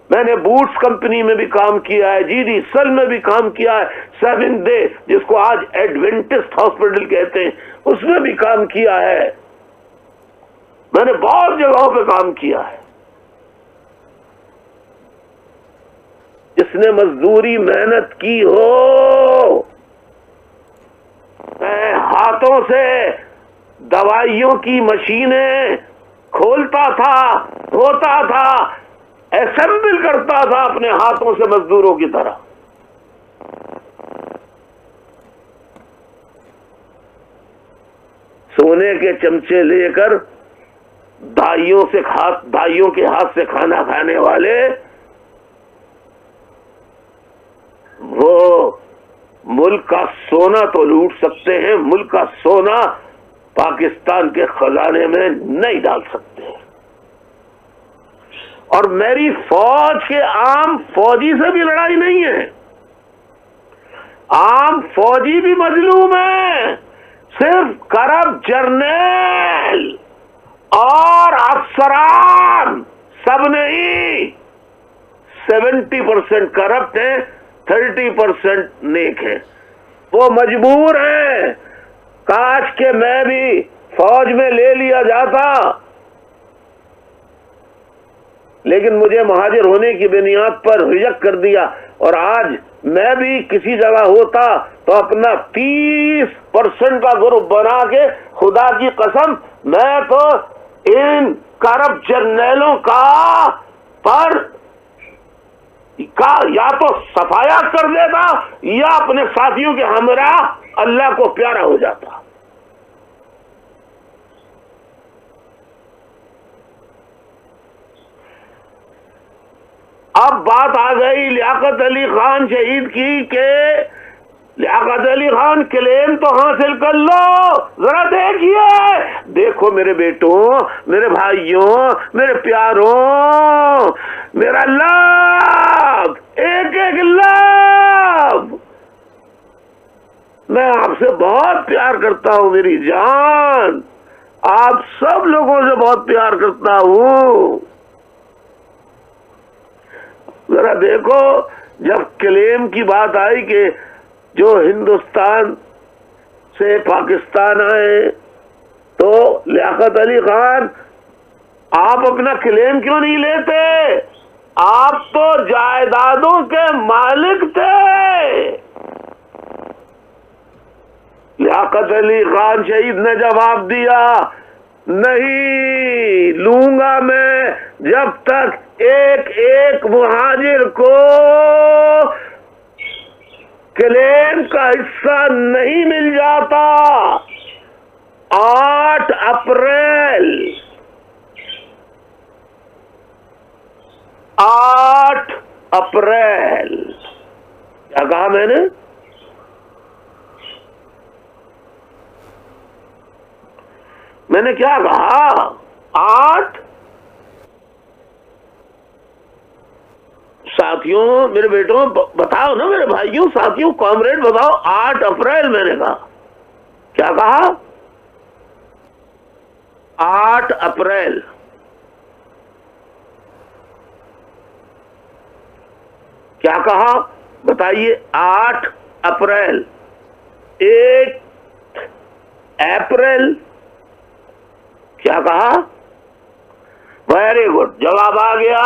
میں نے بوٹس کمپنی میں بھی کام کیا ہے، جی ڈی سل میں بھی کام کیا ہے، 7 ڈے جس کو آج ایڈوینٹسٹ ہاسپٹل کہتے ہیں اس میں بھی کام کیا ہے. میں نے بہت جگہوں پہ کام کیا ہے. جس نے مزدوری محنت کی ہو، میں ہاتھوں سے دوائیوں کی مشینیں کھولتا تھا، دھوتا تھا، اسمبل کرتا تھا اپنے ہاتھوں سے مزدوروں کی طرح. سونے کے چمچے لے کر دائیوں کے ہاتھ سے کھانا کھانے والے وہ ملک کا سونا تو لوٹ سکتے ہیں، ملک کا سونا پاکستان کے خزانے میں نہیں ڈال سکتے. اور میری فوج کے عام فوجی سے بھی لڑائی نہیں ہے. عام فوجی بھی مظلوم ہے، صرف کرپٹ جرنیل اور افسران سب نہیں. 70% کرپٹ ہیں، 30% نیک ہیں. وہ مجبور ہیں. کاش کہ میں بھی فوج میں لے لیا جاتا، لیکن مجھے مہاجر ہونے کی بنیاد پر ریجیکٹ کر دیا. اور آج میں بھی کسی جگہ ہوتا تو اپنا 30% کا گروپ بنا کے، خدا کی قسم میں تو ان کرپٹ جرنیلوں کا پر کا یا تو صفایا کر دیتا یا اپنے ساتھیوں کے ہمراہ اللہ کو پیارا ہو جاتا. اب بات آ گئی لیاقت علی خان شہید کی کہ لیاقت علی خان کلیم تو حاصل کر لو. ذرا دیکھیے، دیکھو میرے بیٹوں، میرے بھائیوں، میرے پیاروں، میرا لب، ایک ایک لب، میں آپ سے بہت پیار کرتا ہوں میری جان، آپ سب لوگوں سے بہت پیار کرتا ہوں. ذرا دیکھو، جب کلیم کی بات آئی کہ جو ہندوستان سے پاکستان آئے تو لیاقت علی خان آپ اپنا کلیم کیوں نہیں لیتے؟ آپ تو جائیدادوں کے مالک تھے. لیاقت علی خان شہید نے جواب دیا، نہیں لوں گا میں جب تک ایک ایک مہاجر کو کلیم کا حصہ نہیں مل جاتا. 8 اپریل 8 اپریل کیا کہا میں نے؟ میں نے کیا کہا؟ 8 ساتھیوں، میرے بیٹوں بتاؤ نا، میرے بھائیوں، ساتھیوں، کامریڈ بتاؤ، 8 اپریل میں نے کہا. کیا کہا؟ 8 اپریل. کیا کہا بتائیے؟ 8 اپریل. 8 اپریل کیا کہا؟ ویری گڈ، جواب آ گیا.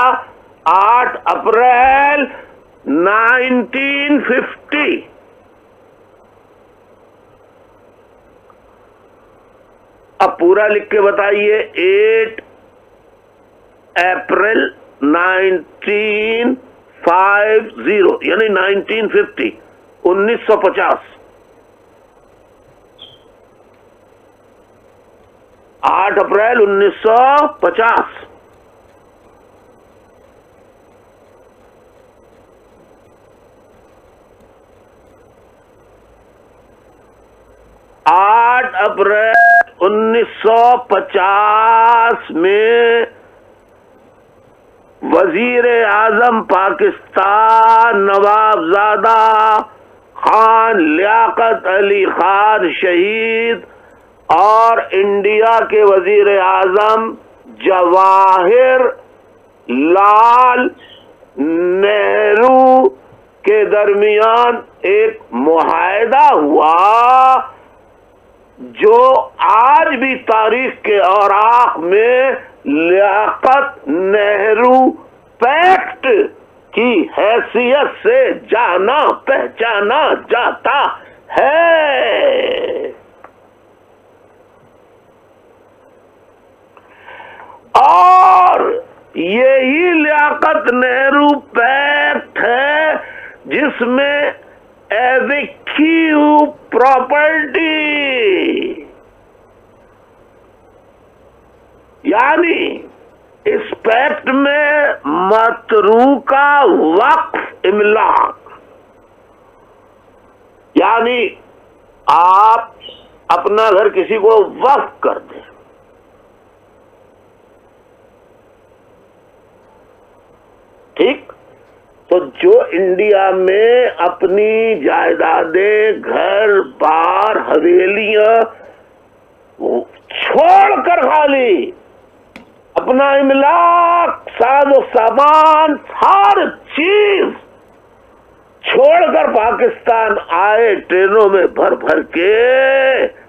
8 اپریل 1950. اب پورا لکھ کے بتائیے. 8 اپریل 1950 یعنی 1950، 1950. 8 اپریل 1950. اپریل 1950 میں وزیر اعظم پاکستان نواب زادہ خان لیاقت علی خان شہید اور انڈیا کے وزیر اعظم جواہر لال نہرو کے درمیان ایک معاہدہ ہوا جو آج بھی تاریخ کے اوراق میں لیاقت نہرو پیکٹ کی حیثیت سے جانا پہچانا جاتا ہے. اور یہی لیاقت نہرو پیکٹ ہے جس میں ایویکیو پراپرٹی یعنی اس پیکٹ میں متروکہ وقف املاک، یعنی آپ اپنا گھر کسی کو وقف کر دیں، ٹھیک؟ تو جو انڈیا میں اپنی جائیدادیں، گھر بار، حویلیاں چھوڑ کر خالی اپنا املاک، ساز و سامان، ہر چیز چھوڑ کر پاکستان آئے ٹرینوں میں بھر بھر کے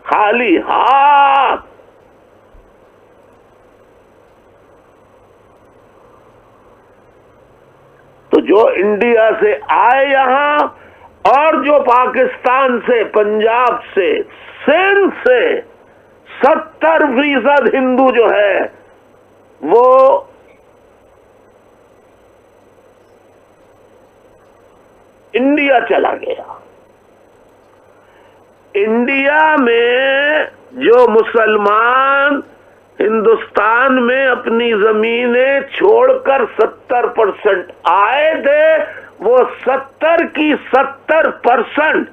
خالی ہاتھ، تو جو انڈیا سے آئے یہاں اور جو پاکستان سے، پنجاب سے، سندھ سے 70% ہندو جو ہے وہ انڈیا چلا گیا. انڈیا میں جو مسلمان ہندوستان میں اپنی زمینیں چھوڑ کر 70% آئے تھے، وہ 70%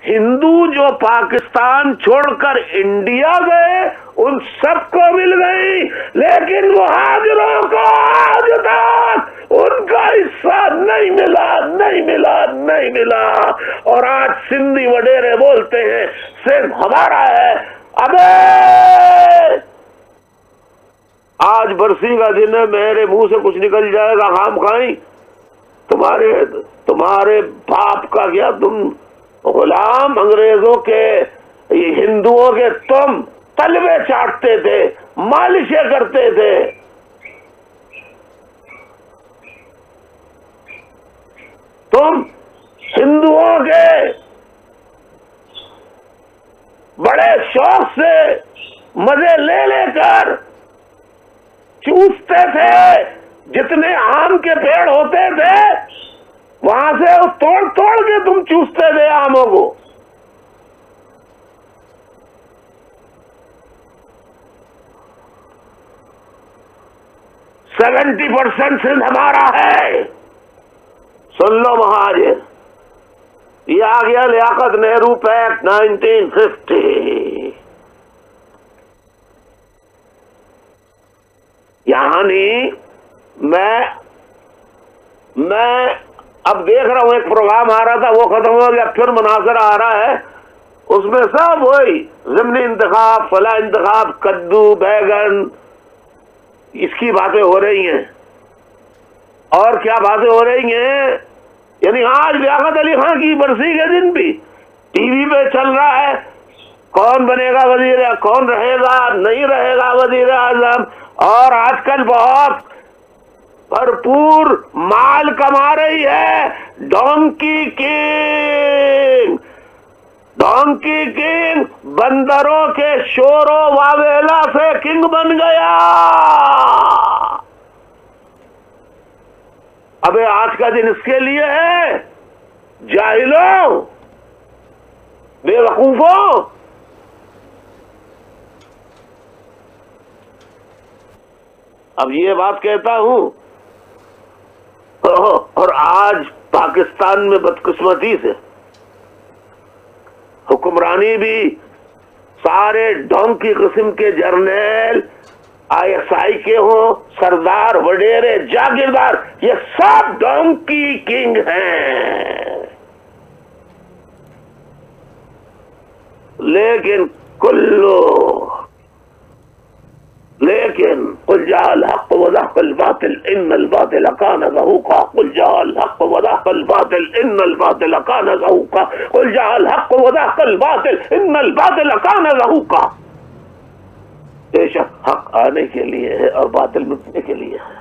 ہندو جو پاکستان چھوڑ کر انڈیا گئے ان سب کو مل گئی، لیکن مہاجروں کو آج تک ان کا حصہ نہیں ملا. اور آج سندھی وڈیرے بولتے ہیں صرف ہمارا ہے. ابے آج برسی کا دن ہے، میرے منہ سے کچھ نکل جائے گا خام خواہی. تمہارے باپ کا کیا، تم غلام انگریزوں کے، ہندوؤں کے تم تلوے چاٹتے تھے، مالشیں کرتے تھے. تم ہندوؤں کے بڑے شوق سے مزے لے کر چوستے تھے، جتنے آم کے پیڑ ہوتے تھے وہاں سے توڑ کے تم چوستے تھے آموں کو. سیونٹی 70% صرف ہمارا ہے. سن لو مہاجر، یہ آ گیا لیاقت نہرو پیکٹ 1950. یعنی میں اب دیکھ رہا ہوں، ایک پروگرام آ رہا تھا وہ ختم ہو گیا، پھر مناظرہ آ رہا ہے، اس میں سب وہی ضمنی انتخاب، فلاں انتخاب، کدو بیگن، اس کی باتیں ہو رہی ہیں. اور کیا باتیں ہو رہی ہیں، یعنی آج لیاقت علی خان کی برسی کے دن بھی ٹی وی پہ چل رہا ہے کون بنے گا وزیر، کون رہے گا نہیں رہے گا وزیر اعظم. اور آج کل بہت بھرپور مال کما رہی ہے ڈونکی کنگ بندروں کے شور و واویلا سے کنگ بن گیا. ابے آج کا دن اس کے لیے ہے، جاہلوں، بے وقوفوں. اب یہ بات کہتا ہوں، اور آج پاکستان میں بدقسمتی سے حکمرانی بھی سارے ڈونکی قسم کے جرنیل ISI کے ہوں، سردار وڈیرے جاگیردار، یہ سب ڈونکی کنگ ہیں. لیکن قل جاء الحق وزهق الباطل ان الباطل كان زهوقا. قل جاء الحق وزهق الباطل ان الباطل كان زهوقا. قل جاء الحق وزهق الباطل ان الباطل كان زهوقا. بے شک حق آنے کے لیے ہے اور باطل مٹنے کے لیے ہے.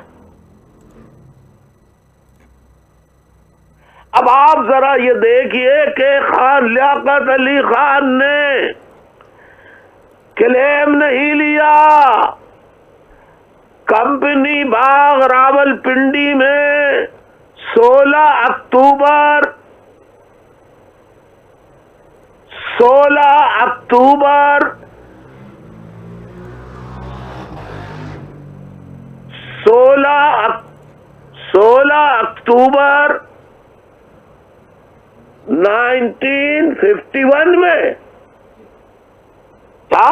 اب آپ ذرا یہ دیکھیے کہ خان لیاقت علی خان نے کلیم نہیں لیا. کمپنی باغ راول پنڈی میں 16 اکتوبر 1951 میں کیا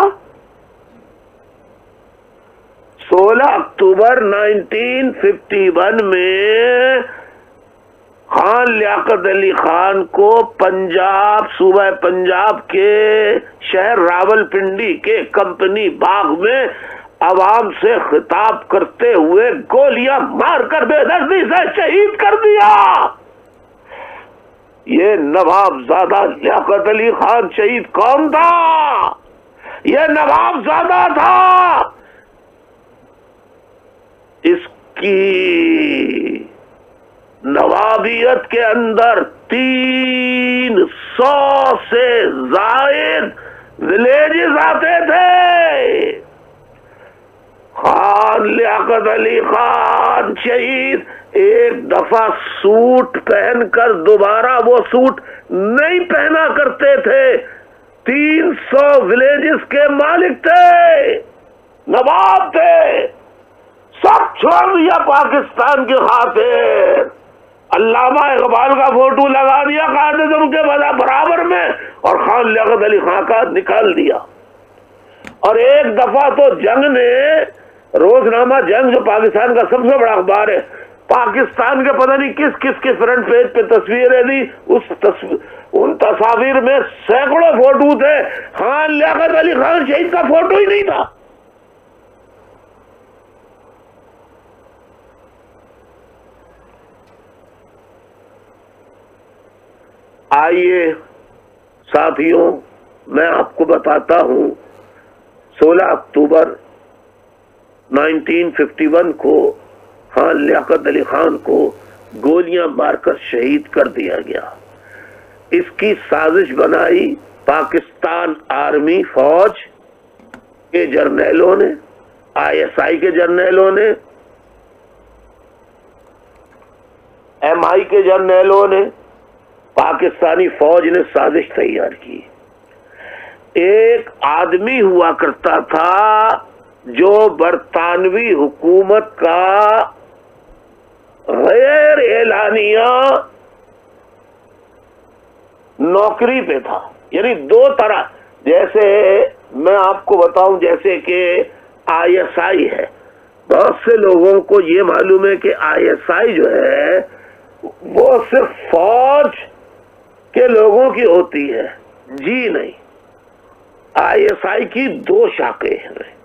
16 اکتوبر 1951 میں خان لیاقت علی خان کو پنجاب، صوبہ پنجاب کے شہر راول پنڈی کے کمپنی باغ میں عوام سے خطاب کرتے ہوئے گولیاں مار کر بے دردی سے شہید کر دیا. یہ نواب زادہ لیاقت علی خان شہید کون تھا؟ یہ نواب زادہ تھا. اس کی نوابیت کے اندر 300 سے زائد ولیجز آتے تھے. خان خان لیاقت علی خان شہید ایک دفعہ سوٹ پہن کر دوبارہ وہ سوٹ نہیں پہنا کرتے تھے. 300 ولیجز کے مالک تھے, نواب تھے, سب چھوڑ دیا پاکستان کی خاطر. علامہ اقبال کا فوٹو لگا دیا قائد اعظم کے برابر میں اور خان لیاقت علی خان کا نکال دیا. اور ایک دفعہ تو جنگ نے, روزنامہ جنگ جو پاکستان کا سب سے بڑا اخبار ہے, پاکستان کے پتہ نہیں کس کس کے فرنٹ پیج پہ تصویریں دی, ان تصاویر میں سینکڑوں فوٹو تھے, خان لیاقت علی خان شہید کا فوٹو ہی نہیں تھا. آئیے ساتھیوں, میں آپ کو بتاتا ہوں 16 اکتوبر 1951 کو خان لیاقت علی خان کو گولیاں مار کر شہید کر دیا گیا. اس کی سازش بنائی پاکستان آرمی فوج کے جرنیلوں نے, ISI کے جرنیلوں نے, MI کے جرنیلوں نے, پاکستانی فوج نے سازش تیار کی. ایک آدمی ہوا کرتا تھا جو برطانوی حکومت کا غیر اعلانیہ نوکری پہ تھا. یعنی دو طرح, جیسے میں آپ کو بتاؤں, جیسے کہ ISI ہے, بہت سے لوگوں کو یہ معلوم ہے کہ ISI جو ہے وہ صرف فوج کے لوگوں کی ہوتی ہے. جی نہیں, ISI کی دو شاخیں ہیں.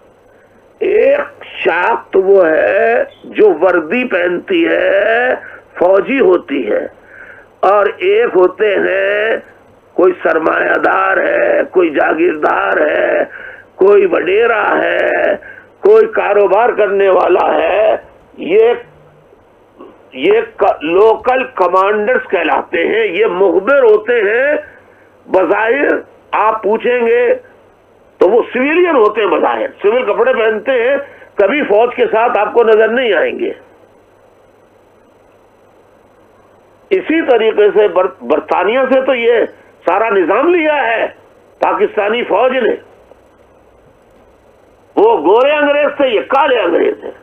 ایک شاخ تو وہ ہے جو وردی پہنتی ہے, فوجی ہوتی ہے, اور ایک ہوتے ہیں کوئی سرمایہ دار ہے, کوئی جاگیردار ہے, کوئی وڈیرا ہے, کوئی کاروبار کرنے والا ہے. یہ لوکل کمانڈرز کہلاتے ہیں. یہ مخبر ہوتے ہیں. بظاہر آپ پوچھیں گے تو وہ سویلین ہوتے ہیں, بظاہر سول کپڑے پہنتے ہیں, کبھی فوج کے ساتھ آپ کو نظر نہیں آئیں گے. اسی طریقے سے برطانیہ سے تو یہ سارا نظام لیا ہے پاکستانی فوج نے. وہ گورے انگریز تھے, یہ کالے انگریز ہیں.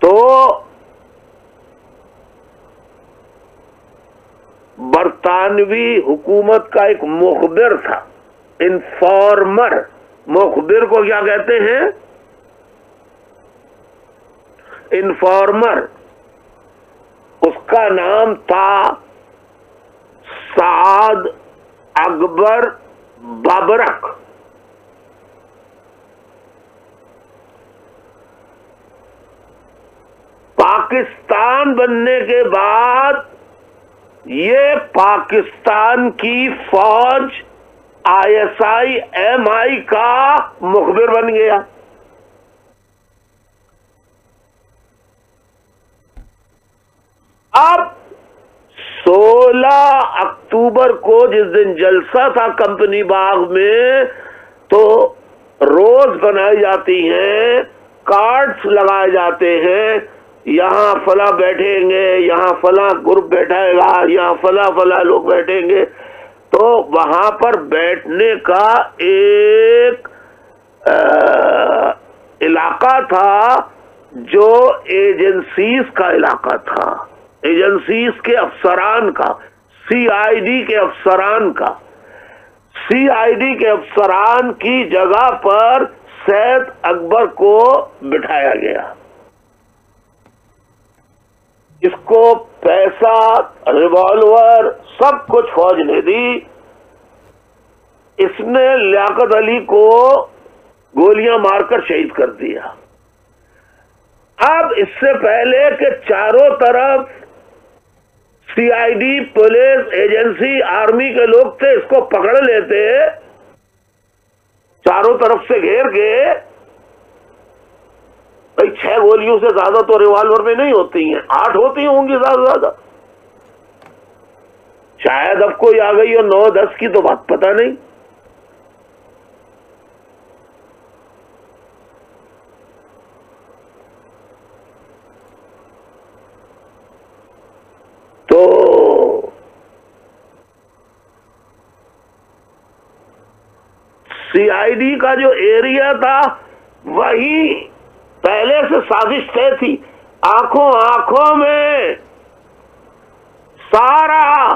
تو برطانوی حکومت کا ایک مخبر تھا, انفارمر. مخبر کو کیا کہتے ہیں؟ انفارمر. اس کا نام تھا سعد اکبر بابرک. پاکستان بننے کے بعد یہ پاکستان کی فوج ISI MI کا مخبر بن گیا. اب 16 اکتوبر کو جس دن جلسہ تھا کمپنی باغ میں, تو روز بنائی جاتی ہیں, کارڈز لگائے جاتے ہیں, یہاں فلاں بیٹھیں گے, یہاں فلاں گروپ بیٹھے گا, یہاں فلاں لوگ بیٹھیں گے. تو وہاں پر بیٹھنے کا ایک علاقہ تھا جو ایجنسیز کا علاقہ تھا, ایجنسیز کے افسران کا, CID کے افسران کا. CID کے افسران کی جگہ پر سید اکبر کو بٹھایا گیا. اس کو پیسہ, ریوالور, سب کچھ فوج نے دی. اس نے لیاقت علی کو گولیاں مار کر شہید کر دیا. اب اس سے پہلے کہ چاروں طرف CID, پولیس, ایجنسی, آرمی کے لوگ تھے, اس کو پکڑ لیتے, چاروں طرف سے گھیر کے. 6 گولیوں سے زیادہ تو ریوالور میں نہیں ہوتی ہیں, 8 ہوتی ہوں گی زیادہ زیادہ, شاید اب کوئی آ گئی ہو 9-10 کی, تو بات پتہ نہیں. CID کا جو ایریا تھا وہی پہلے سے سازش طے تھی. آنکھوں میں سارا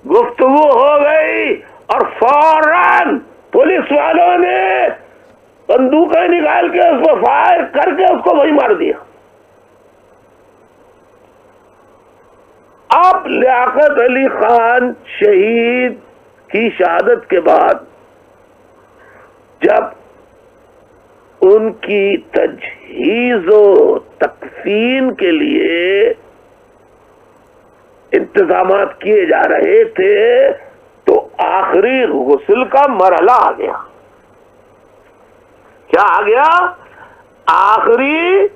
گفتگو ہو گئی اور فوراً پولیس والوں نے بندوقیں نکال کے اس کو فائر کر کے اس کو وہی مار دیا. اب لیاقت علی خان شہید کی شہادت کے بعد جب ان کی تجہیز و تکفین کے لیے انتظامات کیے جا رہے تھے تو آخری غسل کا مرحلہ آ گیا. کیا آ گیا؟ آخری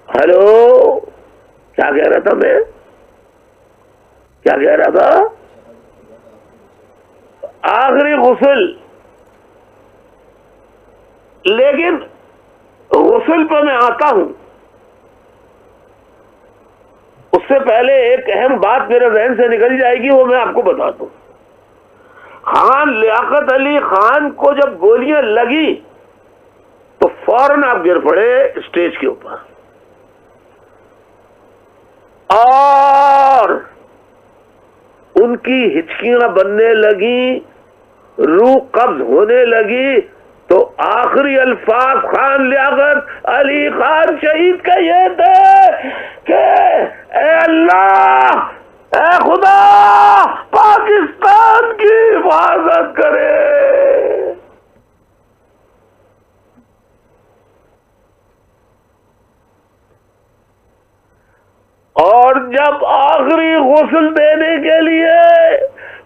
ہیلو، کیا کہہ رہا تھا میں؟ کیا کہہ رہا تھا؟ آخری غسل. لیکن غسل پہ میں آتا ہوں، اس سے پہلے ایک اہم بات میرے ذہن سے نکل جائے گی، وہ میں آپ کو بتاتا ہوں. خان لیاقت علی خان کو جب گولیاں لگی تو فوراً آپ گر پڑے اسٹیج کے اوپر اور ان کی ہچکیاں بننے لگی، روح قبض ہونے لگی. تو آخری الفاظ خان لیاقت علی خان شہید کا یہ تھے کہ اے اللہ، اے خدا، پاکستان کی حفاظت کرے. اور جب آخری غسل دینے کے لیے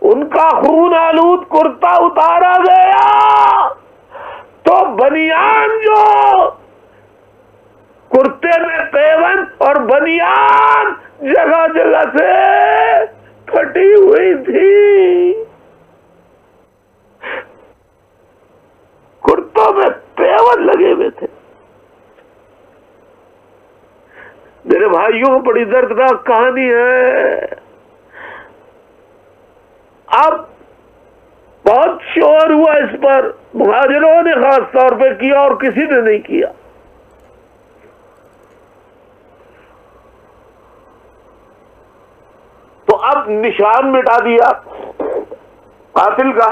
ان کا خون آلود کرتا اتارا گیا تو بنیان جو کرتے میں پیوند اور بنیان جگہ جگہ سے پھٹی ہوئی تھی، کرتوں میں پیوند لگے ہوئے تھے. میرے بھائیوں، بڑی دردناک کہانی ہے. اب بہت شور ہوا اس پر، مہاجروں نے خاص طور پہ کیا اور کسی نے نہیں کیا. تو اب نشان مٹا دیا قاتل کا.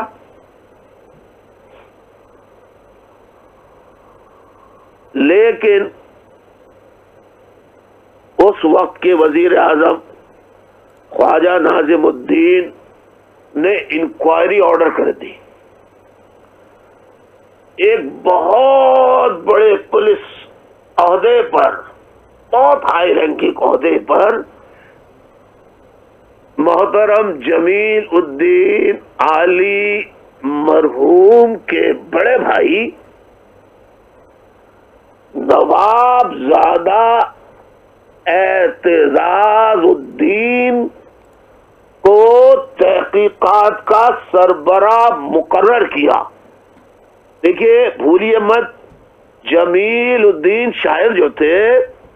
لیکن اس وقت کے وزیر اعظم خواجہ ناظم الدین نے انکوائری آرڈر کر دی. ایک بہت بڑے پولیس عہدے پر، بہت ہائی رینکنگ عہدے پر محترم جمیل الدین عالی مرحوم کے بڑے بھائی نواب زادہ اعتزاز الدین کو تحقیقات کا سربراہ مقرر کیا. دیکھیے، بھولیے مت، جمیل الدین شاعر جو تھے،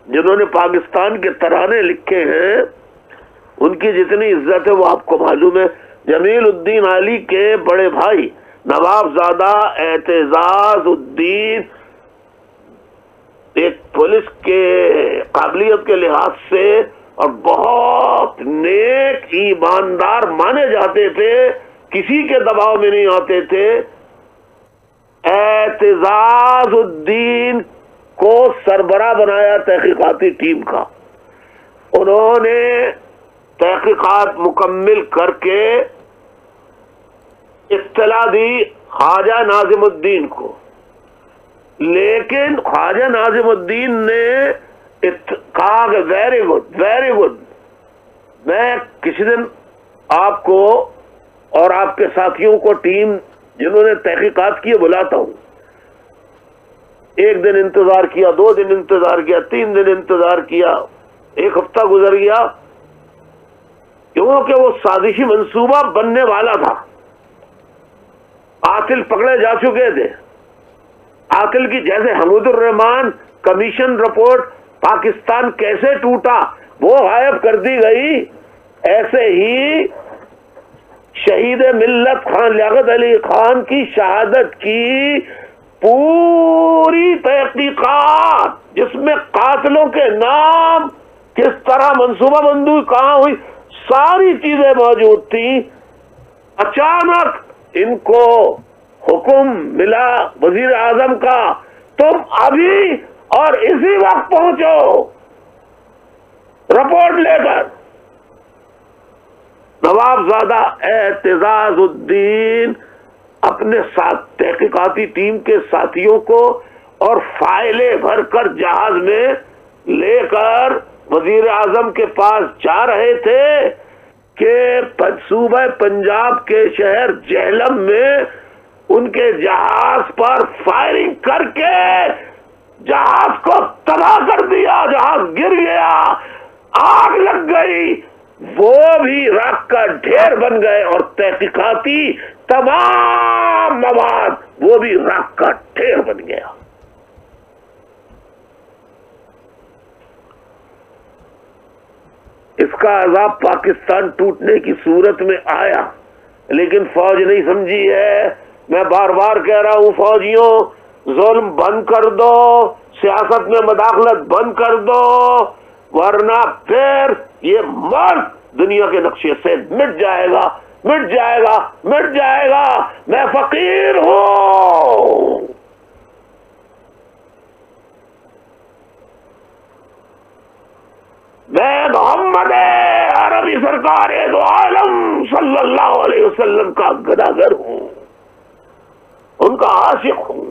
جنہوں نے پاکستان کے ترانے لکھے ہیں، ان کی جتنی عزت ہے وہ آپ کو معلوم ہے. جمیل الدین عالی کے بڑے بھائی نواب زادہ اعتزاز الدین ایک پولیس کے قابلیت کے لحاظ سے اور بہت نیک ایماندار مانے جاتے تھے، کسی کے دباؤ میں نہیں آتے تھے. اعتزاز الدین کو سربراہ بنایا تحقیقاتی ٹیم کا. انہوں نے تحقیقات مکمل کر کے اطلاع دی خواجہ ناظم الدین کو. لیکن خواجہ ناظم الدین نے کہا کہ ویری گڈ، میں کسی دن آپ کو اور آپ کے ساتھیوں کو، ٹیم جنہوں نے تحقیقات کی، بلاتا ہوں. ایک دن انتظار کیا، 2 دن انتظار کیا، 3 دن انتظار کیا، 1 ہفتہ گزر گیا، کیونکہ وہ سازشی منصوبہ بننے والا تھا. قاتل پکڑے جا چکے تھے. قاتل کی جیسے حمود الرحمان کمیشن رپورٹ پاکستان کیسے ٹوٹا وہ غائب کر دی گئی، ایسے ہی شہید ملت خان لیاقت علی خان کی شہادت کی پوری تحقیقات، جس میں قاتلوں کے نام، کس طرح منصوبہ بندی کہاں ہوئی، ساری چیزیں موجود تھیں. اچانک ان کو حکم ملا وزیر اعظم کا، تم ابھی اور اسی وقت پہنچو رپورٹ لے کر. نوابزادہ اعتزاز الدین اپنے ساتھ تحقیقاتی ٹیم کے ساتھیوں کو اور فائلیں بھر کر جہاز میں لے کر وزیر اعظم کے پاس جا رہے تھے کہ صوبہ پنجاب کے شہر جہلم میں ان کے جہاز پر فائرنگ کر کے جہاز کو تباہ کر دیا. جہاز گر گیا، آگ لگ گئی، وہ بھی راکھ کا ڈھیر بن گئے، اور تحقیقاتی تمام مواد وہ بھی راکھ کا ڈھیر بن گیا. اس کا عذاب پاکستان ٹوٹنے کی صورت میں آیا، لیکن فوج نہیں سمجھی ہے. میں بار بار کہہ رہا ہوں، فوجیوں ظلم بند کر دو، سیاست میں مداخلت بند کر دو، ورنہ پھر یہ ملک دنیا کے نقشے سے مٹ جائے گا، مٹ جائے گا، مٹ جائے گا. میں فقیر ہوں. میں محمد عربی سرکار دو عالم صلی اللہ علیہ وسلم کا گداگر ہوں، ان کا عاشق ہوں،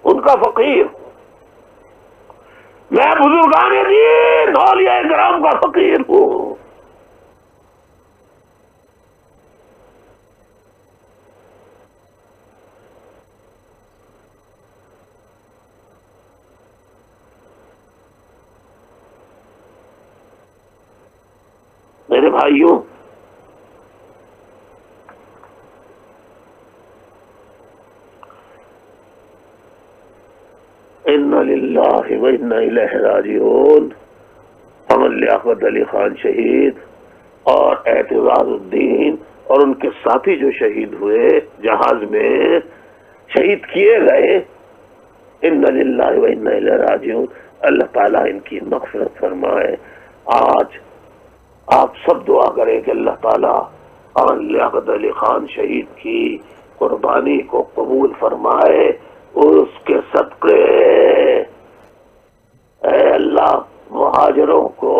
ان کا فقیر ہوں. میں بزرگان دین اولیاء کرام کا فقیر ہوں. میرے بھائیوں، انا للہ و انا الیہ راجعون. امن لیاقت علی خان شہید اور اعتزاز الدین اور ان کے ساتھی جو شہید ہوئے جہاز میں، شہید کیے گئے، انا للہ و انا الیہ راجعون. اللہ تعالیٰ ان کی مغفرت فرمائے. آج آپ سب دعا کریں کہ اللہ تعالیٰ امن لیاقت علی خان شہید کی قربانی کو قبول فرمائے. اس کے صدقے اے اللہ مہاجروں کو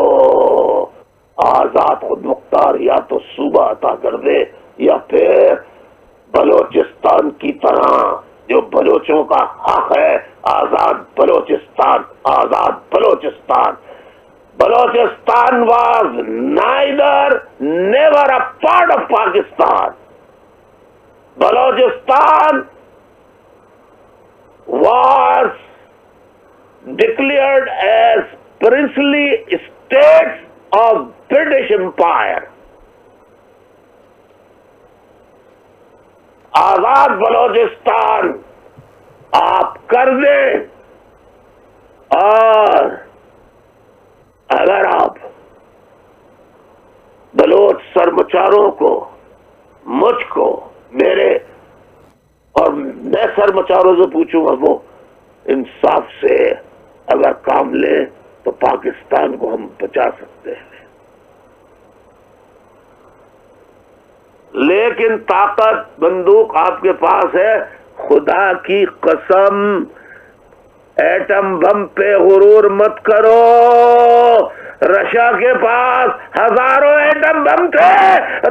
آزاد خود مختار یا تو صوبہ عطا کر دے، یا پھر بلوچستان کی طرح جو بلوچوں کا حق ہے، آزاد بلوچستان، آزاد Balochistan. Balochistan was never a part of Pakistan. Balochistan was declared as princely states of British Empire. آزاد بلوچستان آپ کر دیں، اور اگر آپ بلوچ سرمچاروں کو، مجھ کو، میرے اور میں سرمچاروں سے پوچھوں گا، وہ انصاف سے اگر کام لیں تو پاکستان کو ہم بچا سکتے ہیں. لیکن طاقت بندوق آپ کے پاس ہے. خدا کی قسم ایٹم بم پہ غرور مت کرو. رشیا کے پاس ہزاروں ایٹم بم تھے،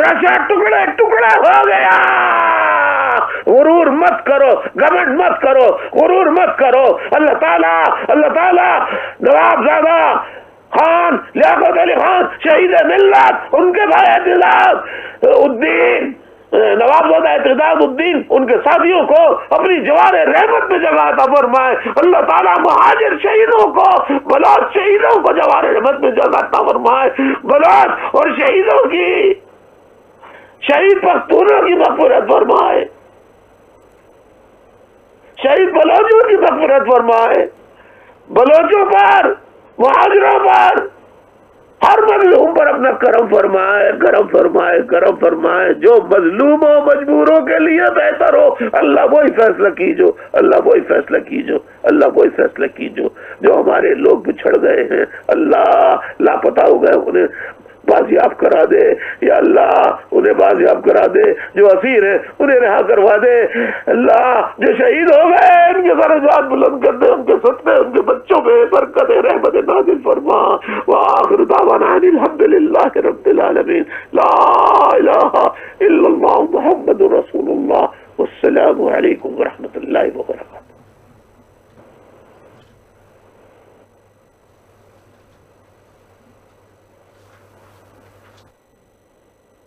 رشیا ٹکڑے ٹکڑے ہو گیا. غرور مت کرو، گھمنڈ مت کرو، غرور مت کرو. اللہ تعالیٰ نوابزادہ خان لیاقت علی خان شہید ملت، ان کے بھائی اعتزاز الدین، نوابزادہ اعتزاز الدین، ان کے ساتھیوں کو اپنی جوار رحمت میں جگہ عطا فرمائے. اللہ تعالیٰ مہاجر شہیدوں کو، بلوچ شہیدوں کو جوار رحمت میں جگہ عطا فرمائے. بلوچ اور شہیدوں کی، شہید پختونوں کی مغفرت فرمائے، شہید بلوچوں کی مغفرت فرمائے. بلوچوں پر مہاجروں پر، ہر مظلوم پر اپنا کرم فرمائے، کرم فرمائے، کرم فرمائے. جو مظلوموں مجبوروں کے لیے بہتر ہو اللہ وہی فیصلہ کیجو، اللہ وہی فیصلہ کیجو، اللہ وہی فیصلہ کیجو. جو ہمارے لوگ بچھڑ گئے ہیں اللہ، لاپتہ ہو گئے، انہیں بازیاب کرا دے یا اللہ، انہیں بازیاب کرا دے. جو اسیر ہیں انہیں رہا کروا دے اللہ. جو شہید ہو گئے ان کے درجات بلند کر دے، ان کے صدقے ان کے بچوں میں برکت رحمت نازل فرما. وآخر دعوانا ان الحمدللہ رب العالمین. لا الہ الا اللہ محمد رسول اللہ. والسلام علیکم ورحمۃ اللہ وبرکاتہ.